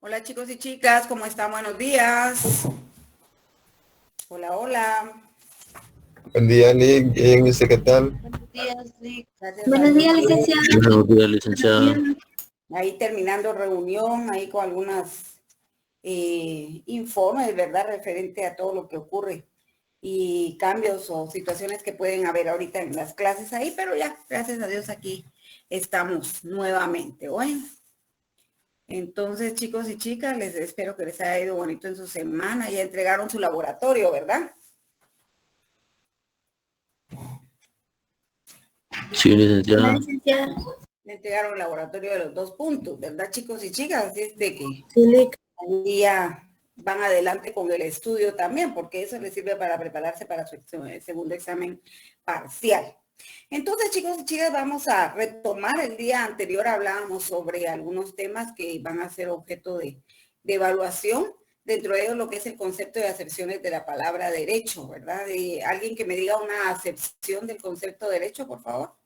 Hola chicos y chicas, ¿cómo están? Buenos días. Hola, hola. Buen día, Nick. Bien, ¿y usted qué tal? Buenos días, Lick. Gracias a Buenos Dios. días, licenciada. Buenos días, licenciada. Ahí terminando reunión, ahí con algunas informes, ¿verdad? Referente a todo lo que ocurre y cambios o situaciones que pueden haber ahorita en las clases ahí, pero ya, gracias a Dios aquí estamos nuevamente. Bueno, entonces chicos y chicas, les espero que les haya ido bonito en su semana. Ya entregaron su laboratorio, ¿verdad? Sí, Hola, licenciada. licenciada. Le entregaron el laboratorio de los 2 puntos, ¿verdad, chicos y chicas? Así es de que Sí, Lick. ahí ya van adelante con el estudio también, porque eso les sirve para prepararse para su segundo examen parcial. Entonces, chicos y chicas, vamos a retomar. El día anterior hablábamos sobre algunos temas que van a ser objeto de evaluación. Dentro de ellos lo que es el concepto de acepciones de la palabra derecho, ¿verdad? ¿Alguien que me diga una acepción del concepto de derecho, por favor?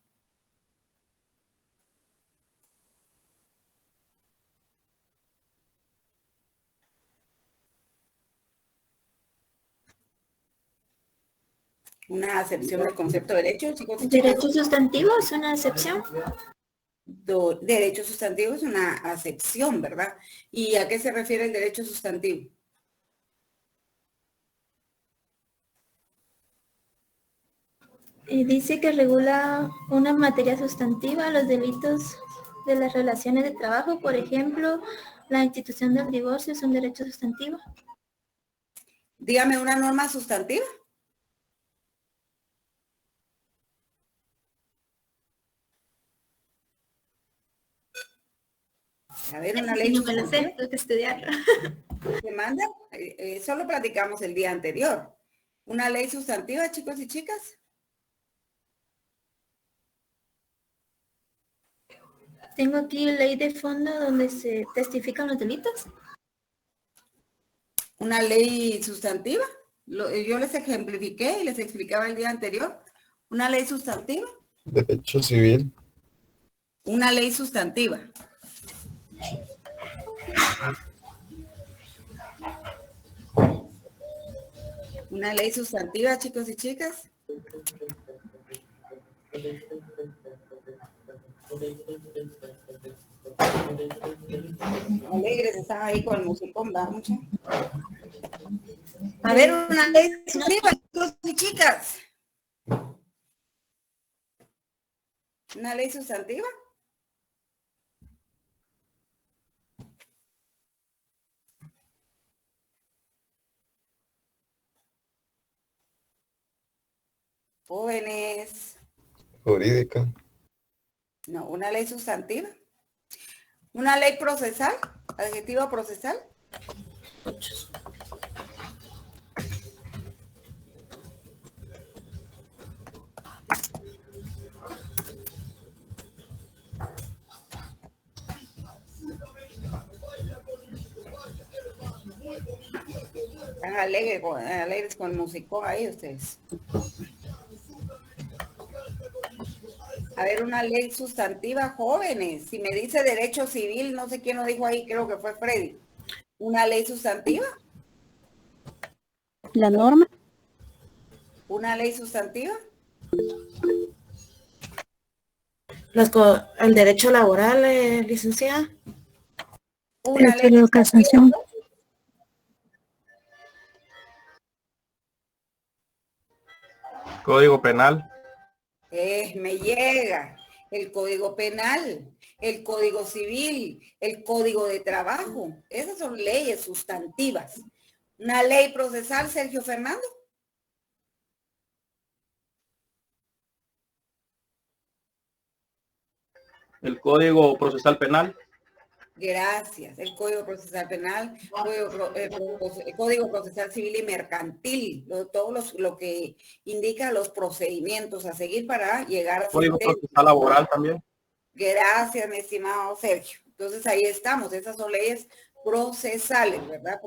Una acepción del concepto de derecho, chicos y chicas. Derecho sustantivo es una excepción. Derecho sustantivo es una acepción, ¿verdad? ¿Y a qué se refiere el derecho sustantivo? Dice que regula una materia sustantiva, los delitos de las relaciones de trabajo, por ejemplo, la institución del divorcio es un derecho sustantivo. Dígame una norma sustantiva. A ver, una ley No me lo sé, sustantiva. tengo que estudiarlo. ¿Se manda? Solo platicamos el día anterior. Una ley sustantiva, chicos y chicas. Tengo aquí ley de fondo donde se testifican los delitos. Una ley sustantiva. Yo les ejemplifiqué y les explicaba el día anterior. Una ley sustantiva. Derecho civil. Una ley sustantiva. Una ley sustantiva, chicos y chicas. Alegres están ahí con el musicón, ¿va? Mucho. A ver, una ley sustantiva, chicos y chicas. Una ley sustantiva. Jóvenes. Jurídica. No, una ley sustantiva. Una ley procesal. Adjetivo procesal. Están alegres con el musicón ahí ustedes. A ver, una ley sustantiva, jóvenes. Si me dice derecho civil, no sé quién lo dijo ahí, creo que fue Freddy. Una ley sustantiva. La norma. Una ley sustantiva. El derecho laboral, licenciada. Una ley de sustantiva. casación. Código Penal. Me llega el Código Penal, el Código Civil, el Código de Trabajo. Esas son leyes sustantivas. Una ley procesal, Sergio Fernando. El Código Procesal Penal. Gracias. El Código Procesal Penal, Código Procesal Civil y Mercantil, todo lo que indica los procedimientos a seguir para llegar a Código Procesal Laboral también. Gracias, mi estimado Sergio. Entonces ahí estamos, esas son leyes procesales, ¿verdad?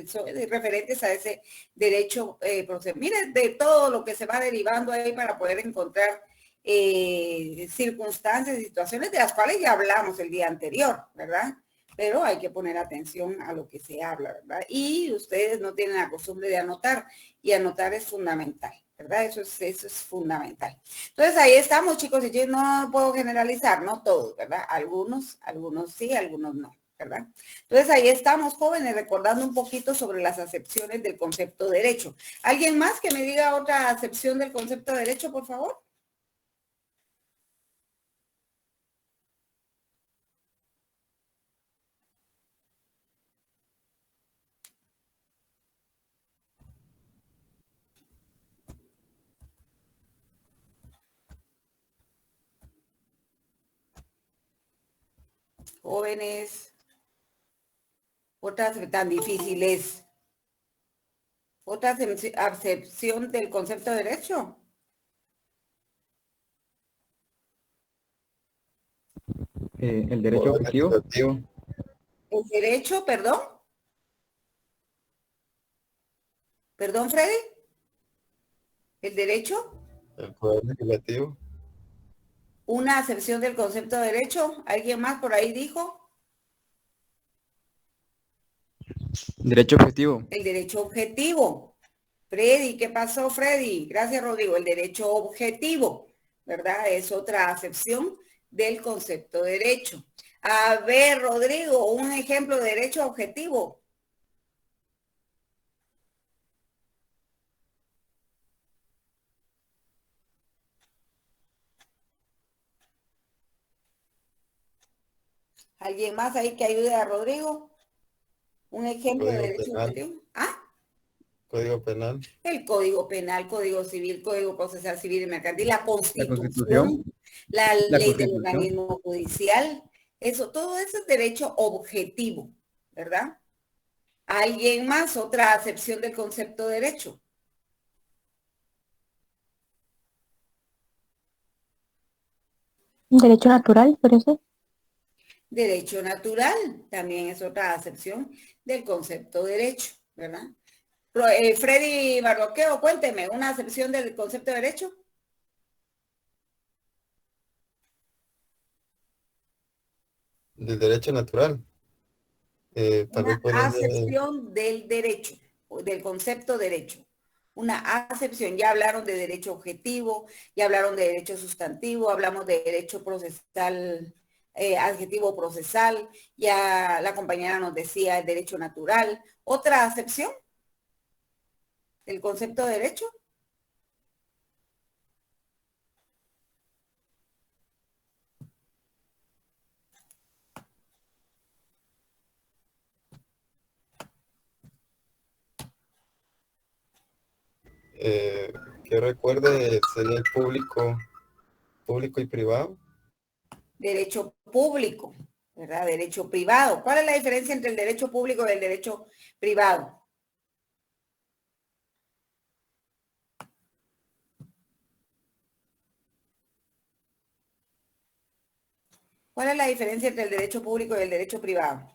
Son referentes a ese derecho procesal. Miren, de todo lo que se va derivando ahí para poder encontrar circunstancias y situaciones de las cuales ya hablamos el día anterior, ¿verdad? pero hay que poner atención a lo que se habla, ¿verdad? Y ustedes no tienen la costumbre de anotar, y anotar es fundamental, ¿verdad? Eso es fundamental. Entonces ahí estamos, chicos, y yo no puedo generalizar, no todos, ¿verdad? Algunos sí, algunos no, ¿verdad? Entonces ahí estamos, jóvenes, recordando un poquito sobre las acepciones del concepto de derecho. ¿Alguien más que me diga otra acepción del concepto de derecho, por favor? Jóvenes, otras tan difíciles. Otra acepción del concepto de derecho. El derecho objetivo. Legislativo. El derecho, perdón. Perdón, Freddy. El derecho. El poder legislativo. Una acepción del concepto de derecho. ¿Alguien más por ahí dijo? Derecho objetivo. El derecho objetivo. Freddy, ¿qué pasó, Freddy? Gracias, Rodrigo. El derecho objetivo, ¿verdad? Es otra acepción del concepto de derecho. A ver, Rodrigo, un ejemplo de derecho objetivo. ¿Alguien más ahí que ayude a Rodrigo? Un ejemplo de Código derecho penal. objetivo. Ah, Código penal. el Código Penal, Código Civil, Código Procesal Civil y Mercantil, la Constitución, Constitución. la La ley del Constitución. organismo judicial, eso, todo eso es derecho objetivo, ¿verdad? ¿Alguien más? Otra acepción del concepto de derecho. Derecho natural, por eso. Derecho natural, también es otra acepción del concepto de derecho, ¿verdad? Freddy Barroqueo, cuénteme, una acepción del concepto de derecho. Del derecho natural. Tal vez Una podrían ser acepción del derecho, o del concepto derecho. Una acepción, ya hablaron de derecho objetivo, ya hablaron de derecho sustantivo, hablamos de derecho procesal, adjetivo procesal, ya la compañera nos decía el derecho natural. ¿Otra acepción del concepto de derecho? que recuerde sería el público y privado. Derecho público, ¿verdad? Derecho privado. ¿Cuál es la diferencia entre el derecho público y el derecho privado? ¿Cuál es la diferencia entre el derecho público y el derecho privado?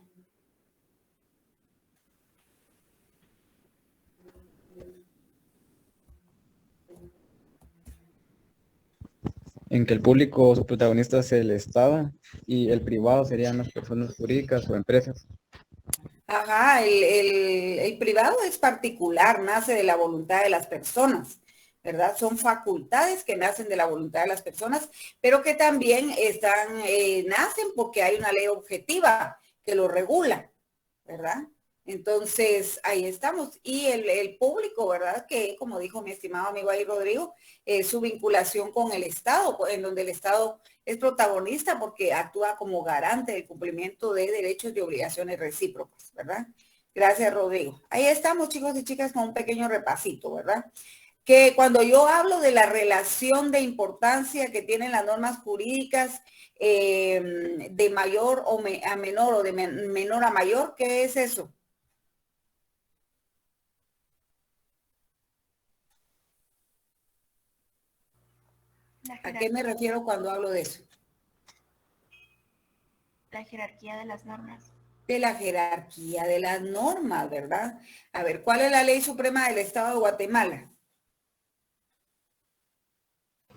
En que el público, su protagonista es el Estado y el privado serían las personas jurídicas o empresas. Ajá, el privado es particular, nace de la voluntad de las personas, ¿verdad? Son facultades que nacen de la voluntad de las personas, pero que también nacen porque hay una ley objetiva que lo regula, ¿verdad? Entonces, ahí estamos. Y el público, ¿verdad? Que, como dijo mi estimado amigo ahí, Rodrigo, su vinculación con el Estado, en donde el Estado es protagonista porque actúa como garante del cumplimiento de derechos y obligaciones recíprocas, ¿verdad? Gracias, Rodrigo. Ahí estamos, chicos y chicas, con un pequeño repasito, ¿verdad? Que cuando yo hablo de la relación de importancia que tienen las normas jurídicas de mayor a menor o de menor a mayor, ¿qué es eso? ¿A qué me refiero cuando hablo de eso? La jerarquía de las normas. De la jerarquía de las normas, ¿verdad? A ver, ¿cuál es la ley suprema del Estado de Guatemala?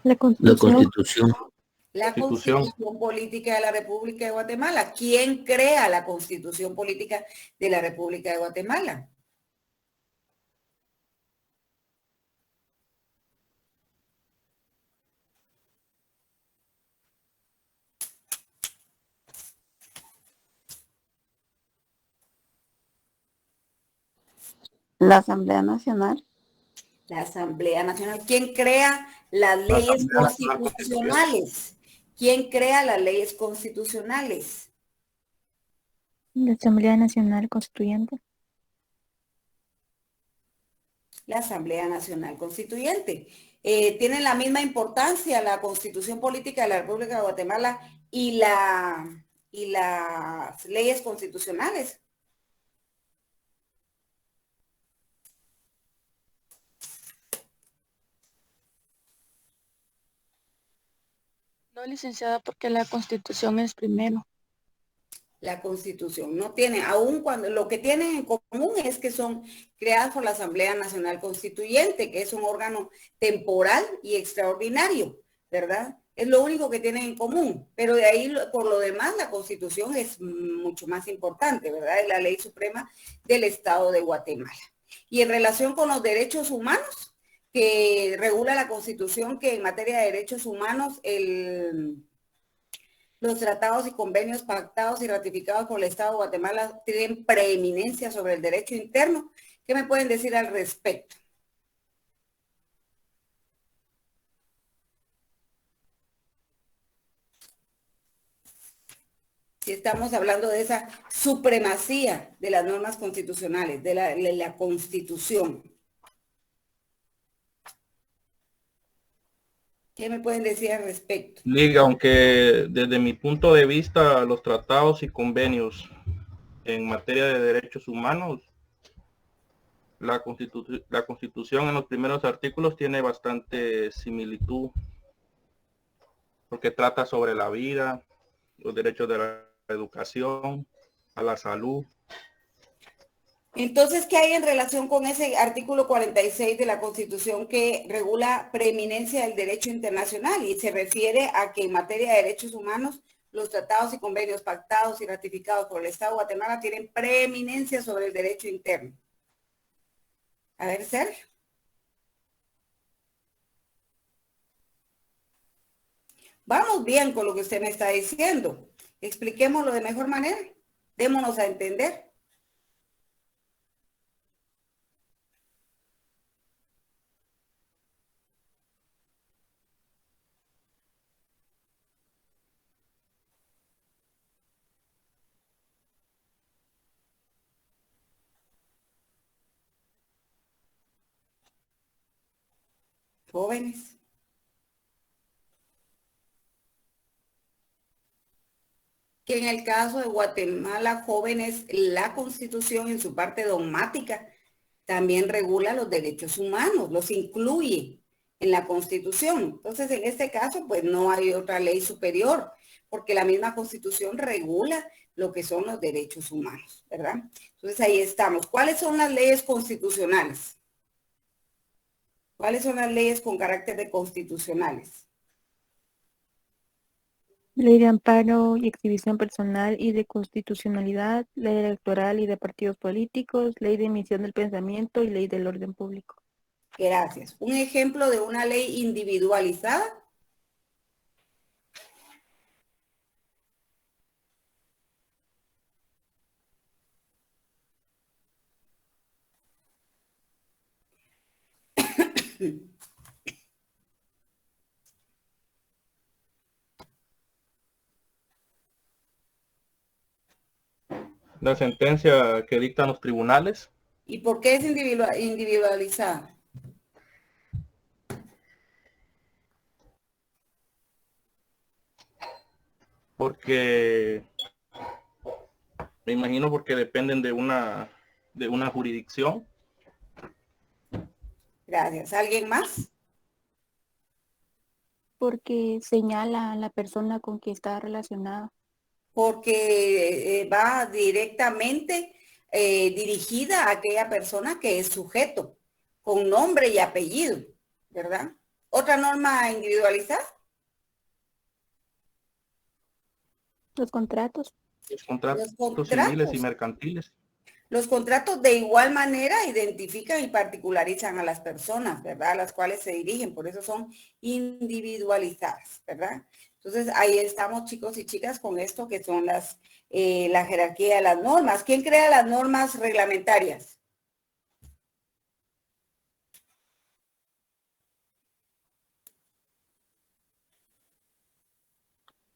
La La Constitución. Constitución. La Constitución. Constitución Política de la República de Guatemala. ¿Quién crea la Constitución Política de la República de Guatemala? La Asamblea Nacional. La Asamblea Nacional. ¿Quién crea las leyes constitucionales? ¿Quién crea las leyes constitucionales? La Asamblea Nacional Constituyente. La Asamblea Nacional Constituyente. Tienen la misma importancia la Constitución Política de la República de Guatemala y las leyes constitucionales. No, licenciada, porque la Constitución es primero. La Constitución no tiene, aun cuando lo que tienen en común es que son creadas por la Asamblea Nacional Constituyente, que es un órgano temporal y extraordinario, ¿verdad? Es lo único que tienen en común, pero de ahí, por lo demás, la Constitución es mucho más importante, ¿verdad? Es la ley suprema del Estado de Guatemala. Y en relación con los derechos humanos, que regula la Constitución, que en materia de derechos humanos, los tratados y convenios pactados y ratificados por el Estado de Guatemala tienen preeminencia sobre el derecho interno. ¿Qué me pueden decir al respecto? Si estamos hablando de esa supremacía de las normas constitucionales, de la Constitución. ¿Qué me pueden decir al respecto? Liga, aunque desde mi punto de vista los tratados y convenios en materia de derechos humanos, la Constitución en los primeros artículos tiene bastante similitud, porque trata sobre la vida, los derechos de la educación, a la salud. Entonces, ¿qué hay en relación con ese artículo 46 de la Constitución que regula preeminencia del derecho internacional y se refiere a que en materia de derechos humanos los tratados y convenios pactados y ratificados por el Estado de Guatemala tienen preeminencia sobre el derecho interno? A ver, Sergio. Vamos bien con lo que usted me está diciendo. Expliquémoslo de mejor manera. Démonos a entender. Jóvenes. Que en el caso de Guatemala, jóvenes, la Constitución en su parte dogmática también regula los derechos humanos, los incluye en la Constitución. Entonces, en este caso, pues no hay otra ley superior, porque la misma Constitución regula lo que son los derechos humanos, ¿verdad? Entonces, ahí estamos. ¿Cuáles son las leyes constitucionales? ¿Cuáles son las leyes con carácter de constitucionales? Ley de amparo y exhibición personal y de constitucionalidad, ley electoral y de partidos políticos, ley de emisión del pensamiento y ley del orden público. Gracias. Un ejemplo de una ley individualizada. La sentencia que dictan los tribunales. ¿Y por qué es individualizada? Porque me imagino porque dependen de una jurisdicción. Gracias. ¿Alguien más? Porque señala a la persona con quien está relacionada. Porque va directamente dirigida a aquella persona que es sujeto, con nombre y apellido, ¿verdad? ¿Otra norma individualizada? Los contratos. Los contratos Los contratos. civiles y mercantiles. Los contratos de igual manera identifican y particularizan a las personas, ¿verdad? A las cuales se dirigen, por eso son individualizadas, ¿verdad? Entonces, ahí estamos, chicos y chicas, con esto que son la jerarquía de las normas. ¿Quién crea las normas reglamentarias?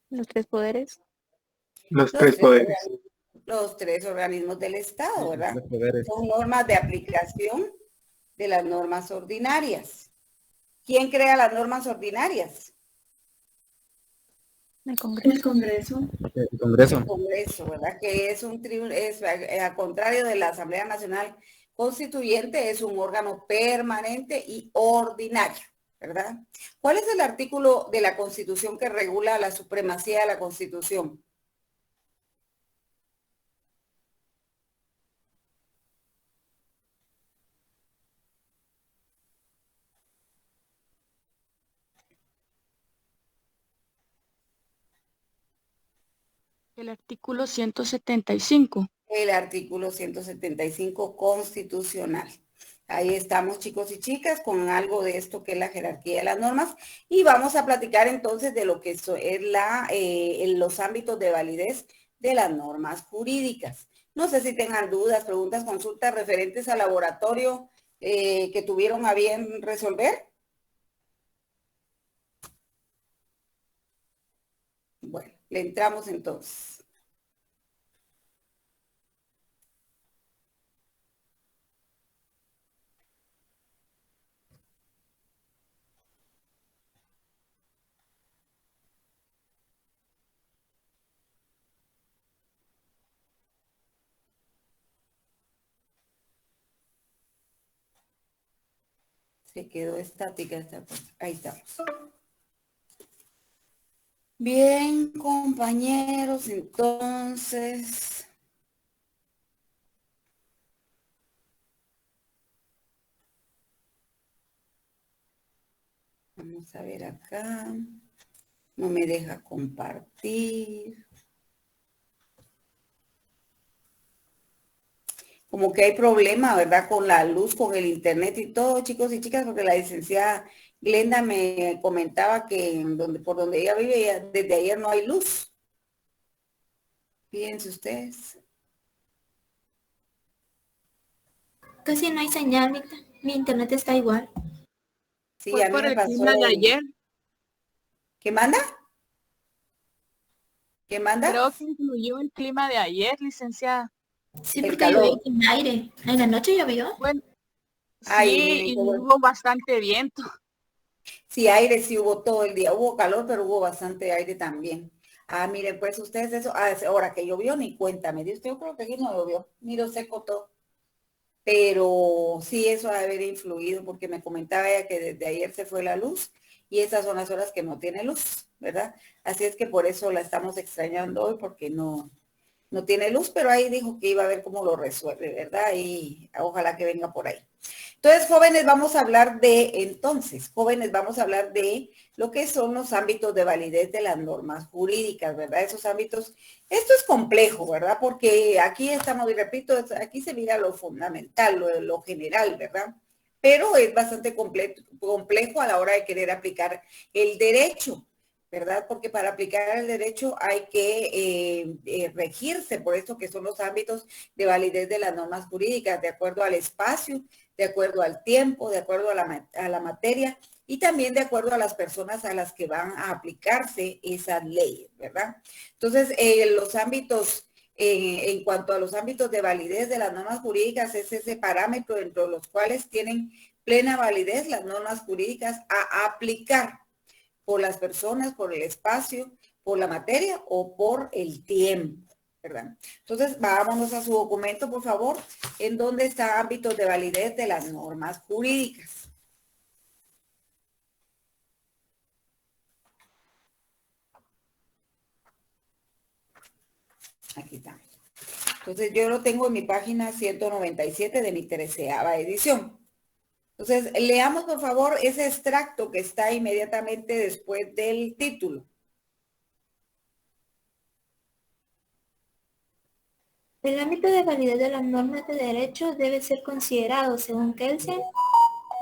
Los tres poderes. Los tres poderes. Los tres organismos del Estado, ¿verdad? Los poderes. Son normas de aplicación de las normas ordinarias. ¿Quién crea las normas ordinarias? El Congreso. El Congreso. El Congreso, ¿verdad? Que es al contrario de la Asamblea Nacional Constituyente, es un órgano permanente y ordinario, ¿verdad? ¿Cuál es el artículo de la Constitución que regula la supremacía de la Constitución? El artículo 175. El artículo 175 constitucional. Ahí estamos, chicos y chicas, con algo de esto que es la jerarquía de las normas. Y vamos a platicar entonces de lo que es los ámbitos de validez de las normas jurídicas. No sé si tengan dudas, preguntas, consultas referentes al laboratorio que tuvieron a bien resolver. Bueno, le entramos entonces. Se quedó estática esta cosa. Ahí estamos. Bien, compañeros, entonces. Vamos a ver acá. No me deja compartir. Como que hay problema, ¿verdad? Con la luz, con el internet y todo, chicos y chicas, porque la licenciada Glenda me comentaba que por donde ella vive, desde ayer no hay luz. Fíjense ustedes. Casi no hay señal, mi internet está igual. Sí, Fue a mí por me el pasó. clima de ayer. ¿Qué manda? ¿Qué manda? Creo que influyó el clima de ayer, licenciada. Sí, El porque calor. llovió con aire. En la noche llovió. Bueno, Ay, sí, miren, y qué bueno. hubo bastante viento. Sí, aire sí hubo todo el día. Hubo calor, pero hubo bastante aire también. Ah, miren, pues ustedes eso, ahora que llovió, ni cuenta me dio. Yo creo que aquí no llovió, miro seco todo. Pero sí, eso ha de haber influido, porque me comentaba ella que desde ayer se fue la luz y esas son las horas que no tiene luz, ¿verdad? Así es que por eso la estamos extrañando hoy, porque no tiene luz, pero ahí dijo que iba a ver cómo lo resuelve, ¿verdad? Y ojalá que venga por ahí. Entonces, jóvenes, vamos a hablar de lo que son los ámbitos de validez de las normas jurídicas, ¿verdad? Esos ámbitos, esto es complejo, ¿verdad? Porque aquí estamos, y repito, aquí se mira lo fundamental, lo general, ¿verdad? Pero es bastante complejo a la hora de querer aplicar el derecho, ¿verdad? Porque para aplicar el derecho hay que regirse por esto que son los ámbitos de validez de las normas jurídicas, de acuerdo al espacio, de acuerdo al tiempo, de acuerdo a la materia y también de acuerdo a las personas a las que van a aplicarse esas leyes, ¿verdad? Entonces, los ámbitos, en cuanto a los ámbitos de validez de las normas jurídicas, es ese parámetro dentro de los cuales tienen plena validez las normas jurídicas a aplicar por las personas, por el espacio, por la materia o por el tiempo, ¿verdad? Entonces, vámonos a su documento, por favor, en donde está ámbitos de validez de las normas jurídicas. Aquí está. Entonces, yo lo tengo en mi página 197 de mi 13ª edición. Entonces, leamos, por favor, ese extracto que está inmediatamente después del título. El ámbito de validez de las normas de derecho debe ser considerado, según Kelsen,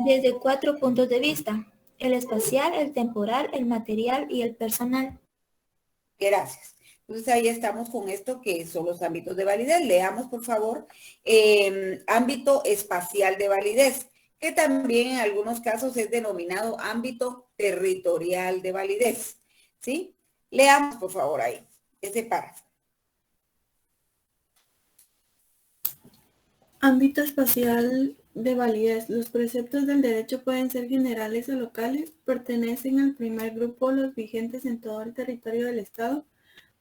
desde 4 puntos de vista: el espacial, el temporal, el material y el personal. Gracias. Entonces ahí estamos con esto que son los ámbitos de validez. Leamos, por favor, ámbito espacial de validez, que también en algunos casos es denominado ámbito territorial de validez. ¿Sí? Leamos, por favor, ahí, ese párrafo. Ámbito espacial de validez. Los preceptos del derecho pueden ser generales o locales. Pertenecen al primer grupo los vigentes en todo el territorio del Estado: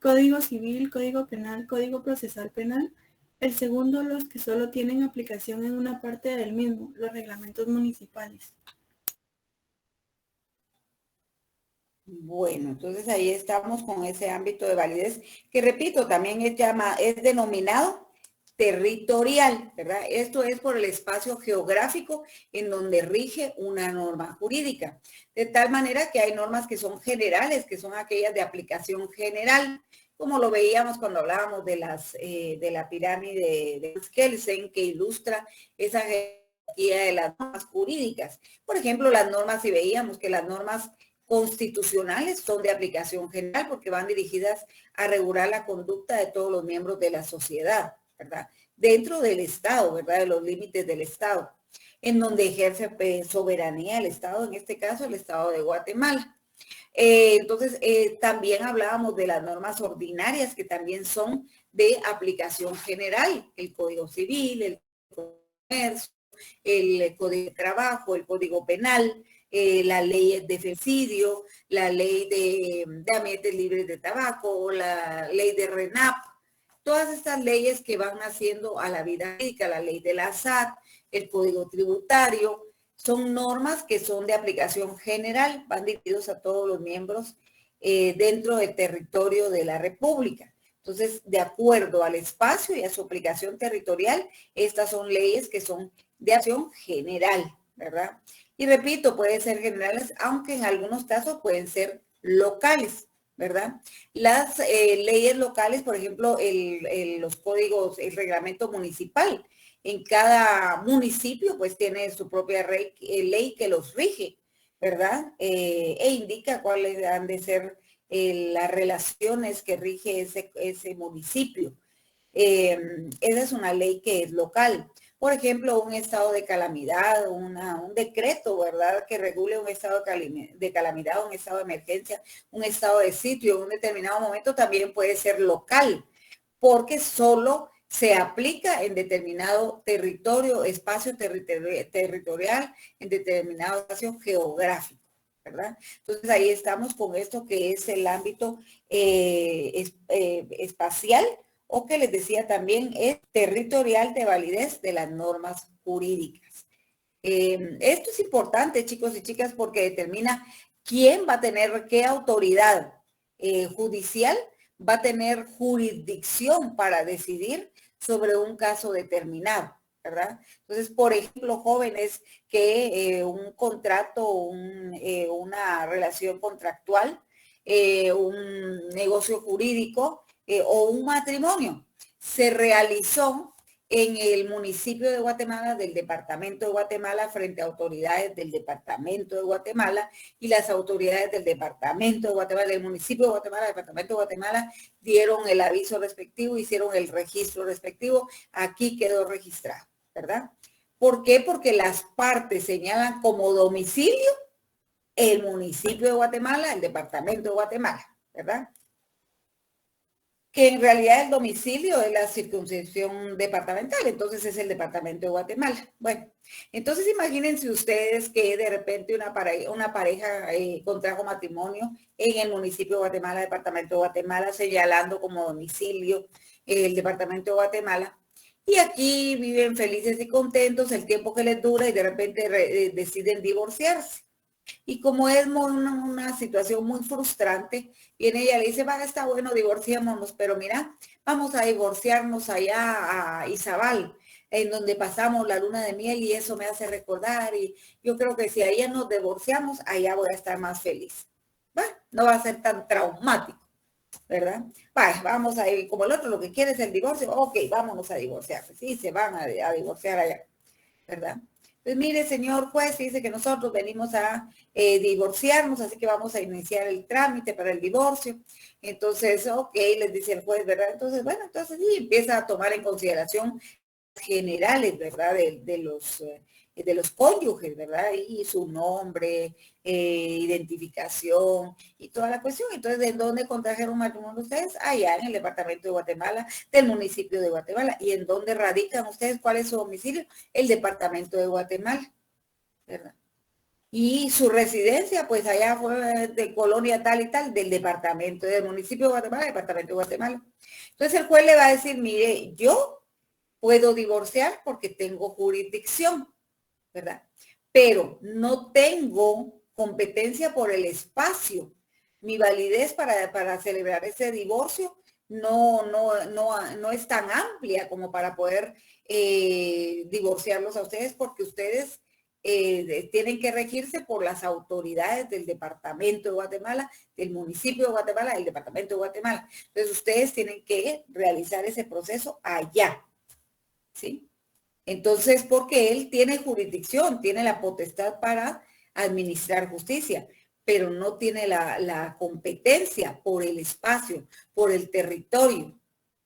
Código Civil, Código Penal, Código Procesal Penal. El segundo, los que solo tienen aplicación en una parte del mismo, los reglamentos municipales. Bueno, entonces ahí estamos con ese ámbito de validez, que repito, también es denominado territorial, ¿verdad? Esto es por el espacio geográfico en donde rige una norma jurídica. De tal manera que hay normas que son generales, que son aquellas de aplicación general, como lo veíamos cuando hablábamos de la pirámide de Kelsen, que ilustra esa jerarquía de las normas jurídicas. Por ejemplo, las normas, si veíamos que las normas constitucionales son de aplicación general porque van dirigidas a regular la conducta de todos los miembros de la sociedad, ¿verdad? Dentro del Estado, ¿verdad? De los límites del Estado, en donde ejerce soberanía el Estado, en este caso el Estado de Guatemala. Entonces, también hablábamos de las normas ordinarias que también son de aplicación general: el Código Civil, el Código de Comercio, el Código de Trabajo, el Código Penal, la ley de femicidio, la ley de ambientes libres de tabaco, la ley de RENAP, todas estas leyes que van haciendo a la vida jurídica, la ley de la SAT, el Código Tributario, son normas que son de aplicación general, van dirigidos a todos los miembros dentro del territorio de la República. Entonces, de acuerdo al espacio y a su aplicación territorial, estas son leyes que son de acción general, ¿verdad? Y repito, pueden ser generales, aunque en algunos casos pueden ser locales, ¿verdad? Las leyes locales, por ejemplo, los códigos, el reglamento municipal, en cada municipio pues tiene su propia ley que los rige, ¿verdad? E indica cuáles han de ser las relaciones que rige ese municipio. Esa es una ley que es local. Por ejemplo, un estado de calamidad, un decreto, ¿verdad?, que regule un estado de calamidad, un estado de emergencia, un estado de sitio en un determinado momento también puede ser local, porque solo se aplica en determinado territorio, espacio territorial, en determinado espacio geográfico, ¿verdad? Entonces ahí estamos con esto que es el ámbito espacial, o que les decía también es territorial de validez de las normas jurídicas. Esto es importante, chicos y chicas, porque determina quién va a tener, qué autoridad judicial va a tener jurisdicción para decidir sobre un caso determinado, ¿verdad? Entonces, por ejemplo, jóvenes que un contrato, una relación contractual, un negocio jurídico, o un matrimonio se realizó en el municipio de Guatemala, del departamento de Guatemala, frente a autoridades del departamento de Guatemala, y las autoridades del departamento de Guatemala, del municipio de Guatemala, del departamento de Guatemala, dieron el aviso respectivo, hicieron el registro respectivo, aquí quedó registrado, ¿verdad? ¿Por qué? Porque las partes señalan como domicilio el municipio de Guatemala, el departamento de Guatemala, ¿verdad? Que en realidad el domicilio es la circunscripción departamental, entonces es el departamento de Guatemala. Bueno, entonces imagínense ustedes que de repente una pareja contrajo matrimonio en el municipio de Guatemala, departamento de Guatemala, señalando como domicilio el departamento de Guatemala, y aquí viven felices y contentos el tiempo que les dura y de repente deciden divorciarse. Y como es una situación muy frustrante, viene ella y le dice, va, está bueno, divorciémonos, pero mira, vamos a divorciarnos allá a Izabal, en donde pasamos la luna de miel y eso me hace recordar, y yo creo que si allá nos divorciamos, allá voy a estar más feliz. Bueno, no va a ser tan traumático, ¿verdad? Vaya, vamos a ir, como el otro lo que quiere es el divorcio, ok, vámonos a divorciar. Sí, se van a divorciar allá, ¿verdad? Pues mire, señor juez, dice que nosotros venimos a divorciarnos, así que vamos a iniciar el trámite para el divorcio. Entonces, ok, les dice el juez, ¿verdad? Entonces, bueno, entonces sí, empieza a tomar en consideración generales, ¿verdad? De los cónyuges, ¿verdad? Y su nombre, identificación y toda la cuestión. Entonces, ¿de dónde contrajeron matrimonio ustedes? Allá en el departamento de Guatemala, del municipio de Guatemala. ¿Y en dónde radican ustedes? ¿Cuál es su domicilio? El departamento de Guatemala, ¿verdad? Y su residencia, pues allá fue de colonia tal y tal, del departamento, del municipio de Guatemala, departamento de Guatemala. Entonces el juez le va a decir, mire, yo puedo divorciar porque tengo jurisdicción, ¿verdad? Pero no tengo competencia por el espacio. Mi validez para celebrar ese divorcio no es tan amplia como para poder divorciarlos a ustedes, porque ustedes tienen que regirse por las autoridades del departamento de Guatemala, del municipio de Guatemala, del departamento de Guatemala. Entonces ustedes tienen que realizar ese proceso allá, ¿sí? Entonces, porque él tiene jurisdicción, tiene la potestad para administrar justicia, pero no tiene la competencia por el espacio, por el territorio,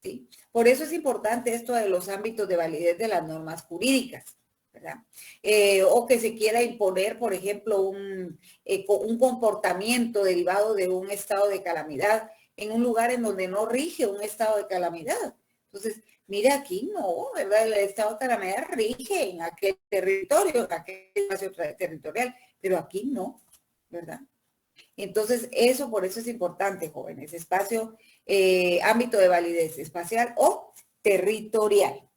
¿sí? Por eso es importante esto de los ámbitos de validez de las normas jurídicas, ¿verdad? O que se quiera imponer, por ejemplo, un comportamiento derivado de un estado de calamidad en un lugar en donde no rige un estado de calamidad. Entonces, mire, aquí no, ¿verdad? El estado de calamidad rige en aquel territorio, en aquel espacio territorial, pero aquí no, ¿verdad? Entonces, por eso es importante, jóvenes, espacio, ámbito de validez espacial o territorial.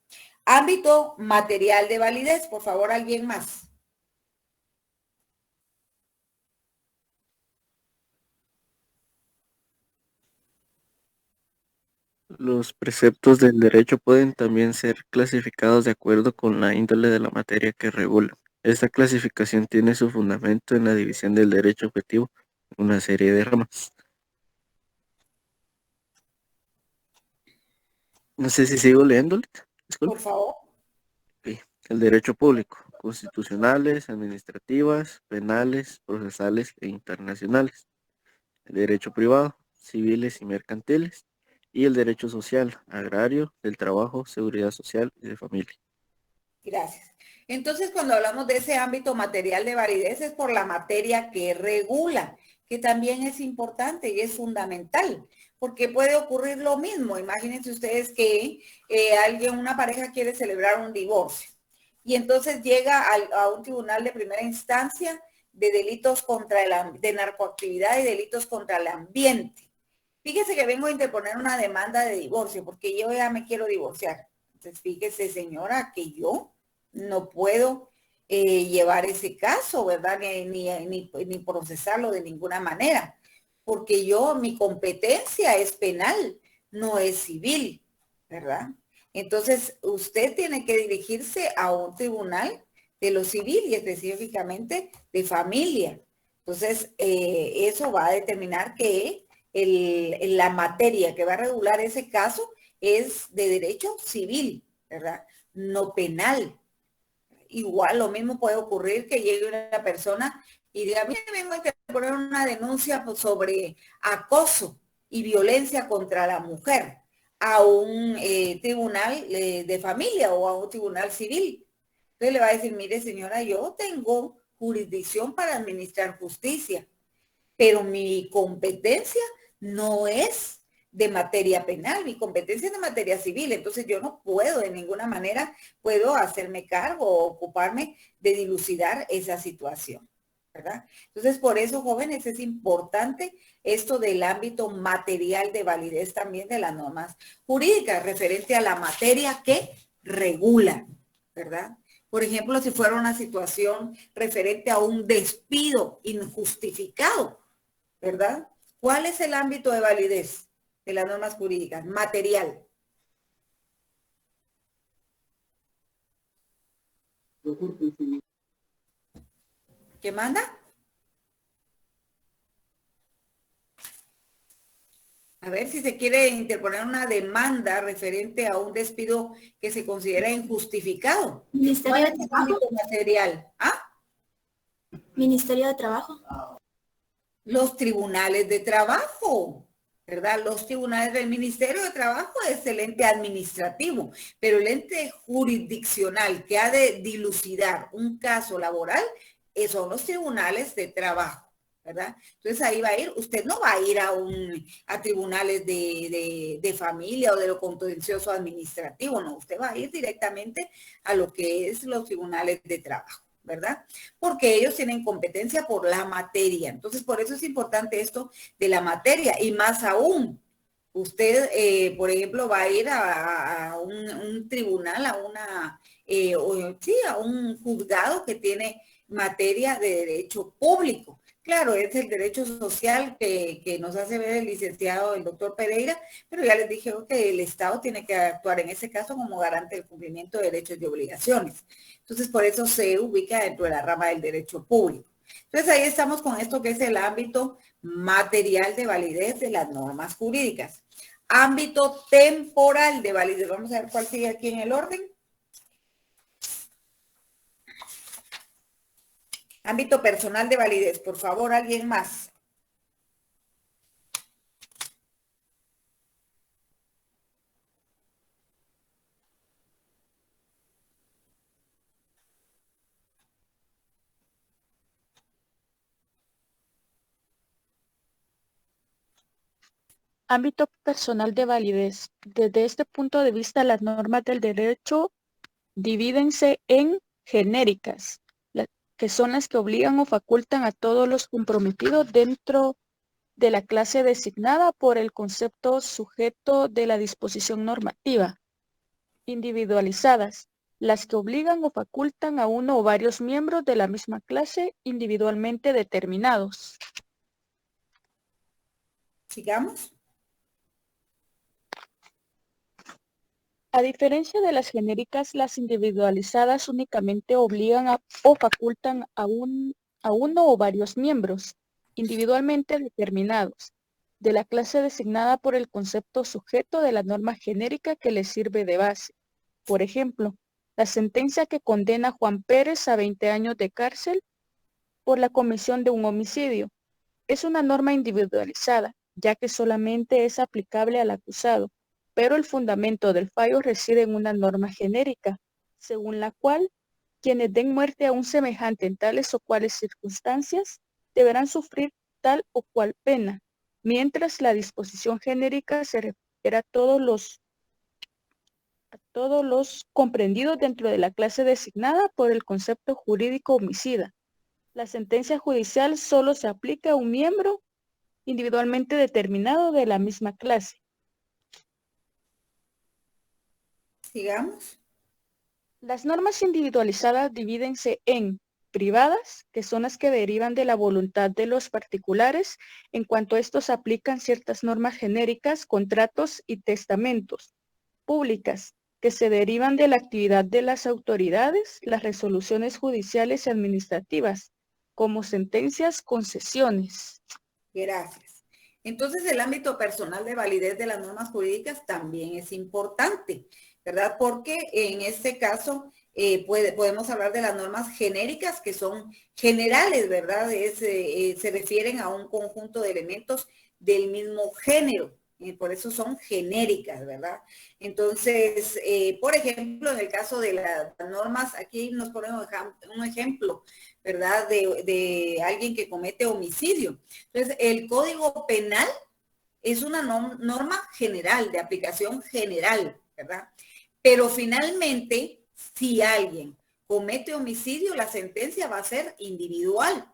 Ámbito material de validez, por favor, ¿alguien más? Los preceptos del derecho pueden también ser clasificados de acuerdo con la índole de la materia que regulan. Esta clasificación tiene su fundamento en la división del derecho objetivo en una serie de ramas. No sé si sigo leyéndole. Disculpe. Por favor. Ok. El derecho público, constitucionales, administrativas, penales, procesales e internacionales. El derecho privado, civiles y mercantiles. Y el derecho social, agrario, del trabajo, seguridad social y de familia. Gracias. Entonces, cuando hablamos de ese ámbito material de validez es por la materia que regula, que también es importante y es fundamental, porque puede ocurrir lo mismo. Imagínense ustedes que una pareja quiere celebrar un divorcio y entonces llega a un tribunal de primera instancia de delitos de narcoactividad y delitos contra el ambiente. Fíjese que vengo a interponer una demanda de divorcio porque yo ya me quiero divorciar. Entonces, fíjese, señora, que yo no puedo llevar ese caso, ¿verdad? Ni procesarlo de ninguna manera, porque mi competencia es penal, no es civil, ¿verdad? Entonces, usted tiene que dirigirse a un tribunal de lo civil y específicamente de familia. Entonces, eso va a determinar que la materia que va a regular ese caso es de derecho civil, ¿verdad? No penal. Igual lo mismo puede ocurrir que llegue una persona y diga, mire, vengo a poner una denuncia sobre acoso y violencia contra la mujer a un tribunal de familia o a un tribunal civil. Entonces le va a decir, mire señora, yo tengo jurisdicción para administrar justicia, pero mi competencia no es de materia penal, mi competencia es de materia civil, entonces yo no puedo de ninguna manera, puedo hacerme cargo o ocuparme de dilucidar esa situación, ¿verdad? Entonces, por eso, jóvenes, es importante esto del ámbito material de validez también de las normas jurídicas, referente a la materia que regula, ¿verdad? Por ejemplo, si fuera una situación referente a un despido injustificado, ¿verdad? ¿Cuál es el ámbito de validez de las normas jurídicas? Material. ¿Qué manda? A ver si se quiere interponer una demanda referente a un despido que se considera injustificado. Ministerio de ¿Cuál es el Trabajo. ámbito material? ¿Ah? Ministerio de Trabajo. Los tribunales de trabajo, ¿verdad? Los tribunales del Ministerio de Trabajo es el ente administrativo, pero el ente jurisdiccional que ha de dilucidar un caso laboral son los tribunales de trabajo, ¿verdad? Entonces ahí va a ir, usted no va a ir a tribunales de familia o de lo contencioso administrativo, no, usted va a ir directamente a lo que es los tribunales de trabajo, ¿verdad? Porque ellos tienen competencia por la materia. Entonces, por eso es importante esto de la materia y más aún. Usted, por ejemplo, va a ir a un tribunal, a un juzgado que tiene materia de derecho público. Claro, es el derecho social que nos hace ver el licenciado, el doctor Pereira, pero ya les dije que el Estado tiene que actuar en ese caso como garante del cumplimiento de derechos y obligaciones. Entonces, por eso se ubica dentro de la rama del derecho público. Entonces, ahí estamos con esto que es el ámbito material de validez de las normas jurídicas. Ámbito temporal de validez. Vamos a ver cuál sigue aquí en el orden. Ámbito personal de validez. Por favor, ¿alguien más? Ámbito personal de validez. Desde este punto de vista, las normas del derecho divídense en genéricas, que son las que obligan o facultan a todos los comprometidos dentro de la clase designada por el concepto sujeto de la disposición normativa. Individualizadas, las que obligan o facultan a uno o varios miembros de la misma clase individualmente determinados. Sigamos. A diferencia de las genéricas, las individualizadas únicamente obligan o facultan a uno o varios miembros, individualmente determinados, de la clase designada por el concepto sujeto de la norma genérica que les sirve de base. Por ejemplo, la sentencia que condena a Juan Pérez a 20 años de cárcel por la comisión de un homicidio es una norma individualizada, ya que solamente es aplicable al acusado, pero el fundamento del fallo reside en una norma genérica, según la cual quienes den muerte a un semejante en tales o cuales circunstancias deberán sufrir tal o cual pena, mientras la disposición genérica se refiere a todos los comprendidos dentro de la clase designada por el concepto jurídico homicida. La sentencia judicial solo se aplica a un miembro individualmente determinado de la misma clase. Sigamos. Las normas individualizadas divídense en privadas, que son las que derivan de la voluntad de los particulares, en cuanto a estos aplican ciertas normas genéricas, contratos y testamentos. Públicas, que se derivan de la actividad de las autoridades, las resoluciones judiciales y administrativas, como sentencias, concesiones. Gracias. Entonces, el ámbito personal de validez de las normas jurídicas también es importante, ¿verdad? Porque en este caso podemos hablar de las normas genéricas que son generales, ¿verdad? Se refieren a un conjunto de elementos del mismo género. Por eso son genéricas, ¿verdad? Entonces, por ejemplo, en el caso de las normas, aquí nos ponemos un ejemplo, ¿verdad? De alguien que comete homicidio. Entonces, el Código Penal es una norma general, de aplicación general, ¿verdad? Pero finalmente, si alguien comete homicidio, la sentencia va a ser individual,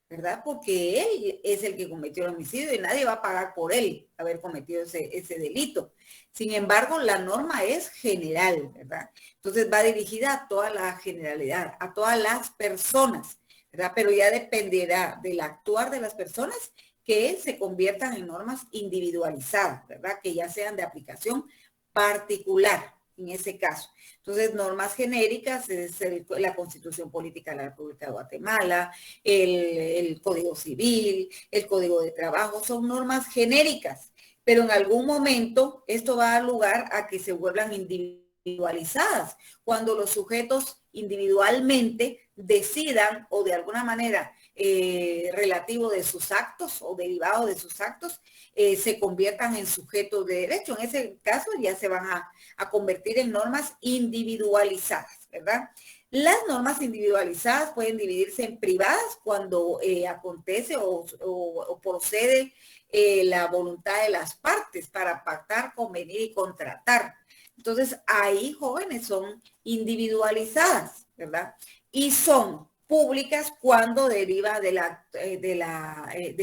¿verdad? Porque él es el que cometió el homicidio y nadie va a pagar por él haber cometido ese delito. Sin embargo, la norma es general, ¿verdad? Entonces va dirigida a toda la generalidad, a todas las personas, ¿verdad? Pero ya dependerá del actuar de las personas que se conviertan en normas individualizadas, ¿verdad? Que ya sean de aplicación particular en ese caso. Entonces, normas genéricas es la Constitución Política de la República de Guatemala, el Código Civil, el Código de Trabajo, son normas genéricas pero en algún momento esto va a dar lugar a que se vuelvan individualizadas, cuando los sujetos individualmente decidan o de alguna manera relativo de sus actos o derivado de sus actos, se conviertan en sujetos de derecho. En ese caso ya se van a convertir en normas individualizadas, ¿verdad? Las normas individualizadas pueden dividirse en privadas cuando acontece o procede la voluntad de las partes para pactar, convenir y contratar. Entonces, ahí, jóvenes, son individualizadas, ¿verdad? Y son públicas cuando deriva del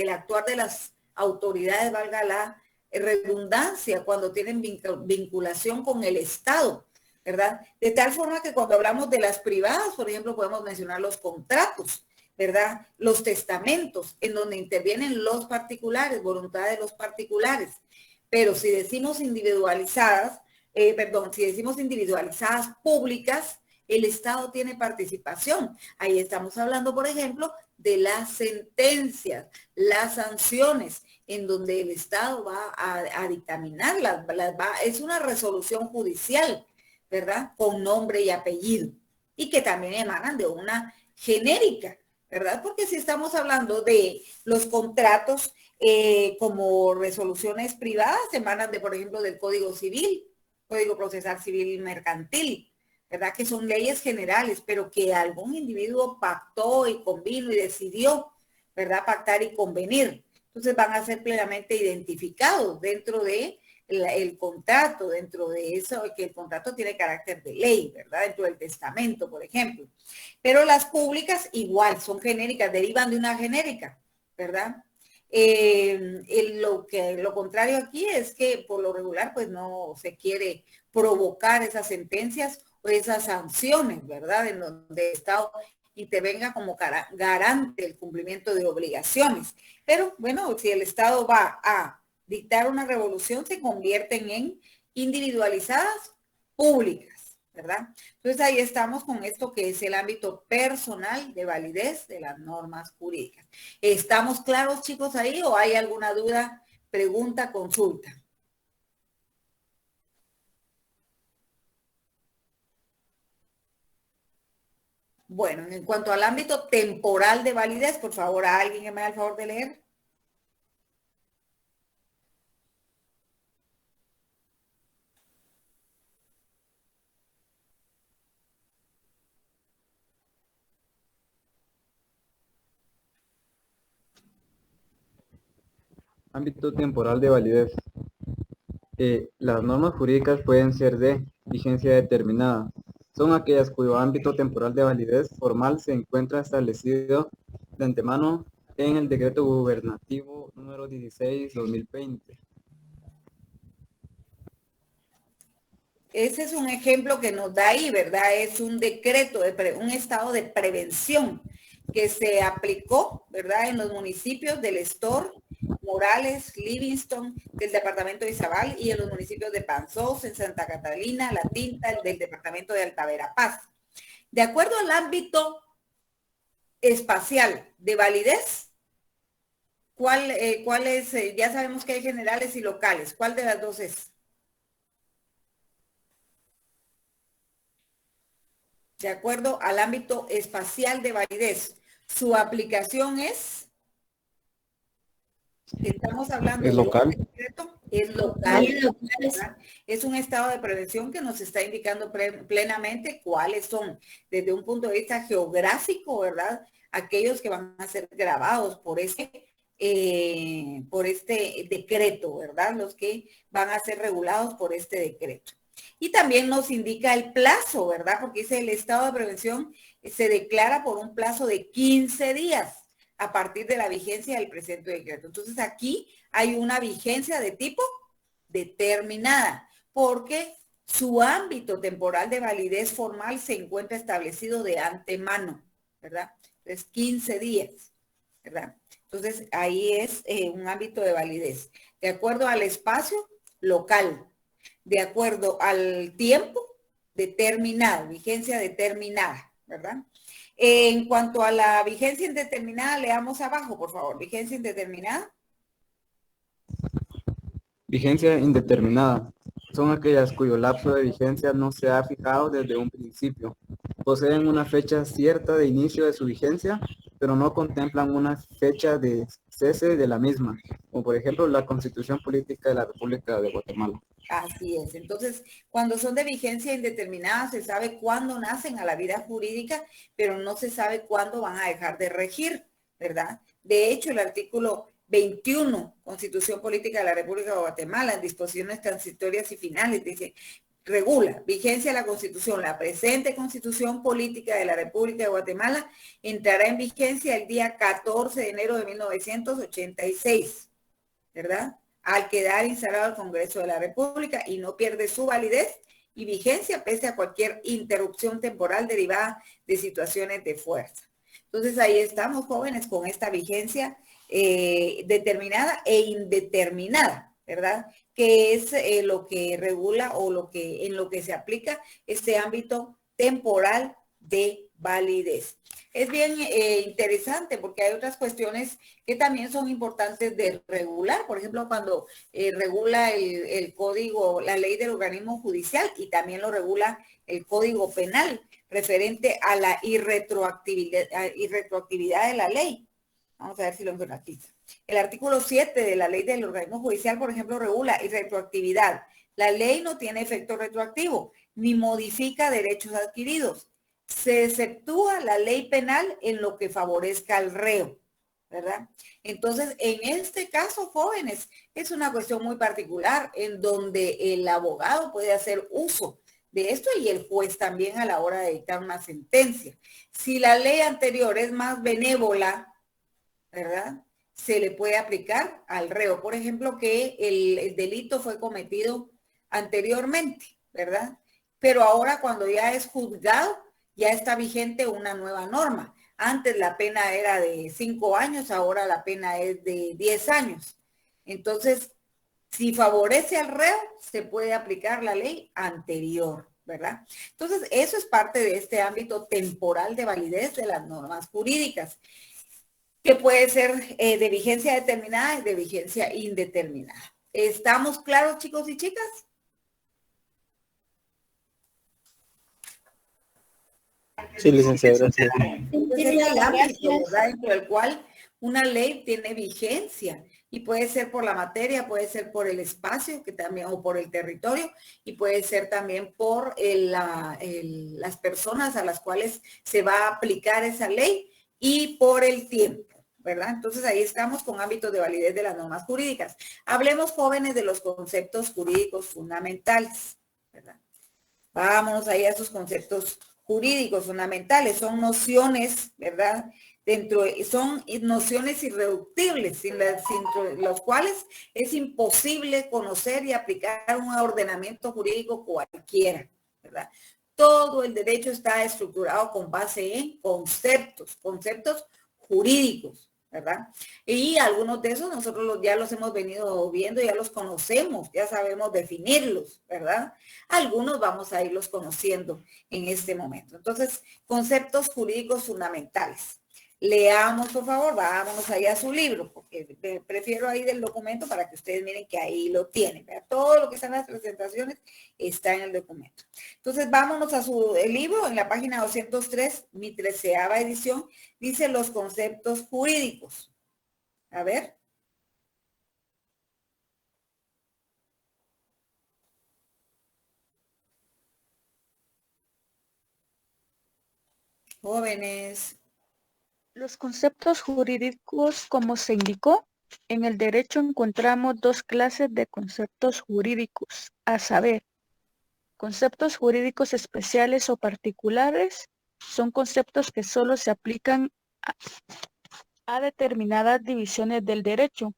actuar de las autoridades, valga la redundancia, cuando tienen vinculación con el Estado, ¿verdad? De tal forma que cuando hablamos de las privadas, por ejemplo, podemos mencionar los contratos, ¿verdad? Los testamentos, en donde intervienen los particulares, voluntad de los particulares. Pero si decimos individualizadas, si decimos individualizadas públicas, el Estado tiene participación. Ahí estamos hablando, por ejemplo, de las sentencias, las sanciones, en donde el Estado va a dictaminarlas. Es una resolución judicial, ¿verdad? Con nombre y apellido. Y que también emanan de una genérica, ¿verdad? Porque si estamos hablando de los contratos como resoluciones privadas, emanan de, por ejemplo, del Código Civil, Código Procesal Civil y Mercantil, ¿verdad? Que son leyes generales, pero que algún individuo pactó y convino y decidió, ¿verdad? Pactar y convenir. Entonces van a ser plenamente identificados dentro de el contrato, dentro de eso, que el contrato tiene carácter de ley, ¿verdad? Dentro del testamento, por ejemplo. Pero las públicas igual, son genéricas, derivan de una genérica, ¿verdad? Lo contrario aquí es que por lo regular pues no se quiere provocar esas sentencias o esas sanciones, ¿verdad? En donde el Estado intervenga como garante del cumplimiento de obligaciones. Pero bueno, si el Estado va a dictar una revolución, se convierten en individualizadas públicas, ¿verdad? Entonces ahí estamos con esto que es el ámbito personal de validez de las normas jurídicas. ¿Estamos claros, chicos, ahí o hay alguna duda, pregunta, consulta? Bueno, en cuanto al ámbito temporal de validez, por favor, ¿a alguien que me haga el favor de leer? Ámbito temporal de validez. Las normas jurídicas pueden ser de vigencia determinada. Son aquellas cuyo ámbito temporal de validez formal se encuentra establecido de antemano en el Decreto Gubernativo número 16/2020. Ese es un ejemplo que nos da ahí, ¿verdad? Es un decreto, un estado de prevención que se aplicó, ¿verdad? En los municipios del Estor, Morales, Livingston, del departamento de Izabal y en los municipios de Panzós, en Santa Catalina, La Tinta, del departamento de Alta Verapaz. De acuerdo al ámbito espacial de validez, ¿cuál es? Ya sabemos que hay generales y locales. ¿Cuál de las dos es? De acuerdo al ámbito espacial de validez, su aplicación es, estamos hablando ¿Es local? Es local, ¿verdad? Es un estado de prevención que nos está indicando plenamente cuáles son, desde un punto de vista geográfico, ¿verdad? Aquellos que van a ser grabados por este decreto, ¿verdad? Los que van a ser regulados por este decreto. Y también nos indica el plazo, ¿verdad? Porque dice el estado de prevención se declara por un plazo de 15 días a partir de la vigencia del presente decreto. Entonces aquí hay una vigencia de tipo determinada, porque su ámbito temporal de validez formal se encuentra establecido de antemano, ¿verdad? Entonces 15 días, ¿verdad? Entonces ahí es un ámbito de validez. De acuerdo al espacio local, de acuerdo al tiempo determinado, vigencia determinada, ¿verdad? En cuanto a la vigencia indeterminada, leamos abajo, por favor. Vigencia indeterminada. Vigencia indeterminada. Son aquellas cuyo lapso de vigencia no se ha fijado desde un principio. Poseen una fecha cierta de inicio de su vigencia, pero no contemplan una fecha de cese de la misma, como por ejemplo la Constitución Política de la República de Guatemala. Así es. Entonces, cuando son de vigencia indeterminada, se sabe cuándo nacen a la vida jurídica, pero no se sabe cuándo van a dejar de regir, ¿verdad? De hecho, el artículo 21, Constitución Política de la República de Guatemala, en disposiciones transitorias y finales, dice, regula vigencia de la Constitución. La presente Constitución Política de la República de Guatemala entrará en vigencia el día 14 de enero de 1986, ¿verdad? Al quedar instalado el Congreso de la República y no pierde su validez y vigencia pese a cualquier interrupción temporal derivada de situaciones de fuerza. Entonces ahí estamos, jóvenes, con esta vigencia determinada e indeterminada, ¿verdad? Que es lo que regula o en lo que se aplica este ámbito temporal de validez. Es bien interesante porque hay otras cuestiones que también son importantes de regular. Por ejemplo, cuando regula el código, la ley del organismo judicial, y también lo regula el código penal referente a la irretroactividad de la ley. Vamos a ver si lo encuentro aquí. El artículo 7 de la ley del organismo judicial, por ejemplo, regula irretroactividad. La ley no tiene efecto retroactivo ni modifica derechos adquiridos. Se exceptúa la ley penal en lo que favorezca al reo, ¿verdad? Entonces, en este caso, jóvenes, es una cuestión muy particular en donde el abogado puede hacer uso de esto y el juez también a la hora de dictar una sentencia. Si la ley anterior es más benévola, ¿verdad? Se le puede aplicar al reo. Por ejemplo, que el delito fue cometido anteriormente, ¿verdad? Pero ahora cuando ya es juzgado, ya está vigente una nueva norma. Antes la pena era de 5 años, ahora la pena es de 10 años. Entonces, si favorece al reo, se puede aplicar la ley anterior, ¿verdad? Entonces, eso es parte de este ámbito temporal de validez de las normas jurídicas, que puede ser de vigencia determinada y de vigencia indeterminada. ¿Estamos claros, chicos y chicas? Sí, licenciada, gracias. Entonces, es el ámbito, ¿verdad?, dentro del cual una ley tiene vigencia y puede ser por la materia, puede ser por el espacio, que también, o por el territorio, y puede ser también por las personas a las cuales se va a aplicar esa ley y por el tiempo, ¿verdad? Entonces ahí estamos con ámbitos de validez de las normas jurídicas. Hablemos, jóvenes, de los conceptos jurídicos fundamentales, ¿verdad? Vámonos ahí a esos conceptos jurídicos fundamentales. Son nociones, ¿verdad? Son nociones irreductibles, sin los cuales es imposible conocer y aplicar un ordenamiento jurídico cualquiera, ¿verdad? Todo el derecho está estructurado con base en conceptos jurídicos, ¿verdad? Y algunos de esos nosotros ya los hemos venido viendo, ya los conocemos, ya sabemos definirlos, ¿verdad? Algunos vamos a irlos conociendo en este momento. Entonces, conceptos jurídicos fundamentales. Leamos, por favor, vámonos ahí a su libro, porque prefiero ahí del documento para que ustedes miren que ahí lo tienen, ¿verdad? Todo lo que está en las presentaciones está en el documento. Entonces, vámonos a su libro, en la página 203, mi 13ª edición, dice los conceptos jurídicos. A ver. Jóvenes. Los conceptos jurídicos, como se indicó, en el derecho encontramos dos clases de conceptos jurídicos, a saber, conceptos jurídicos especiales o particulares son conceptos que solo se aplican a determinadas divisiones del derecho.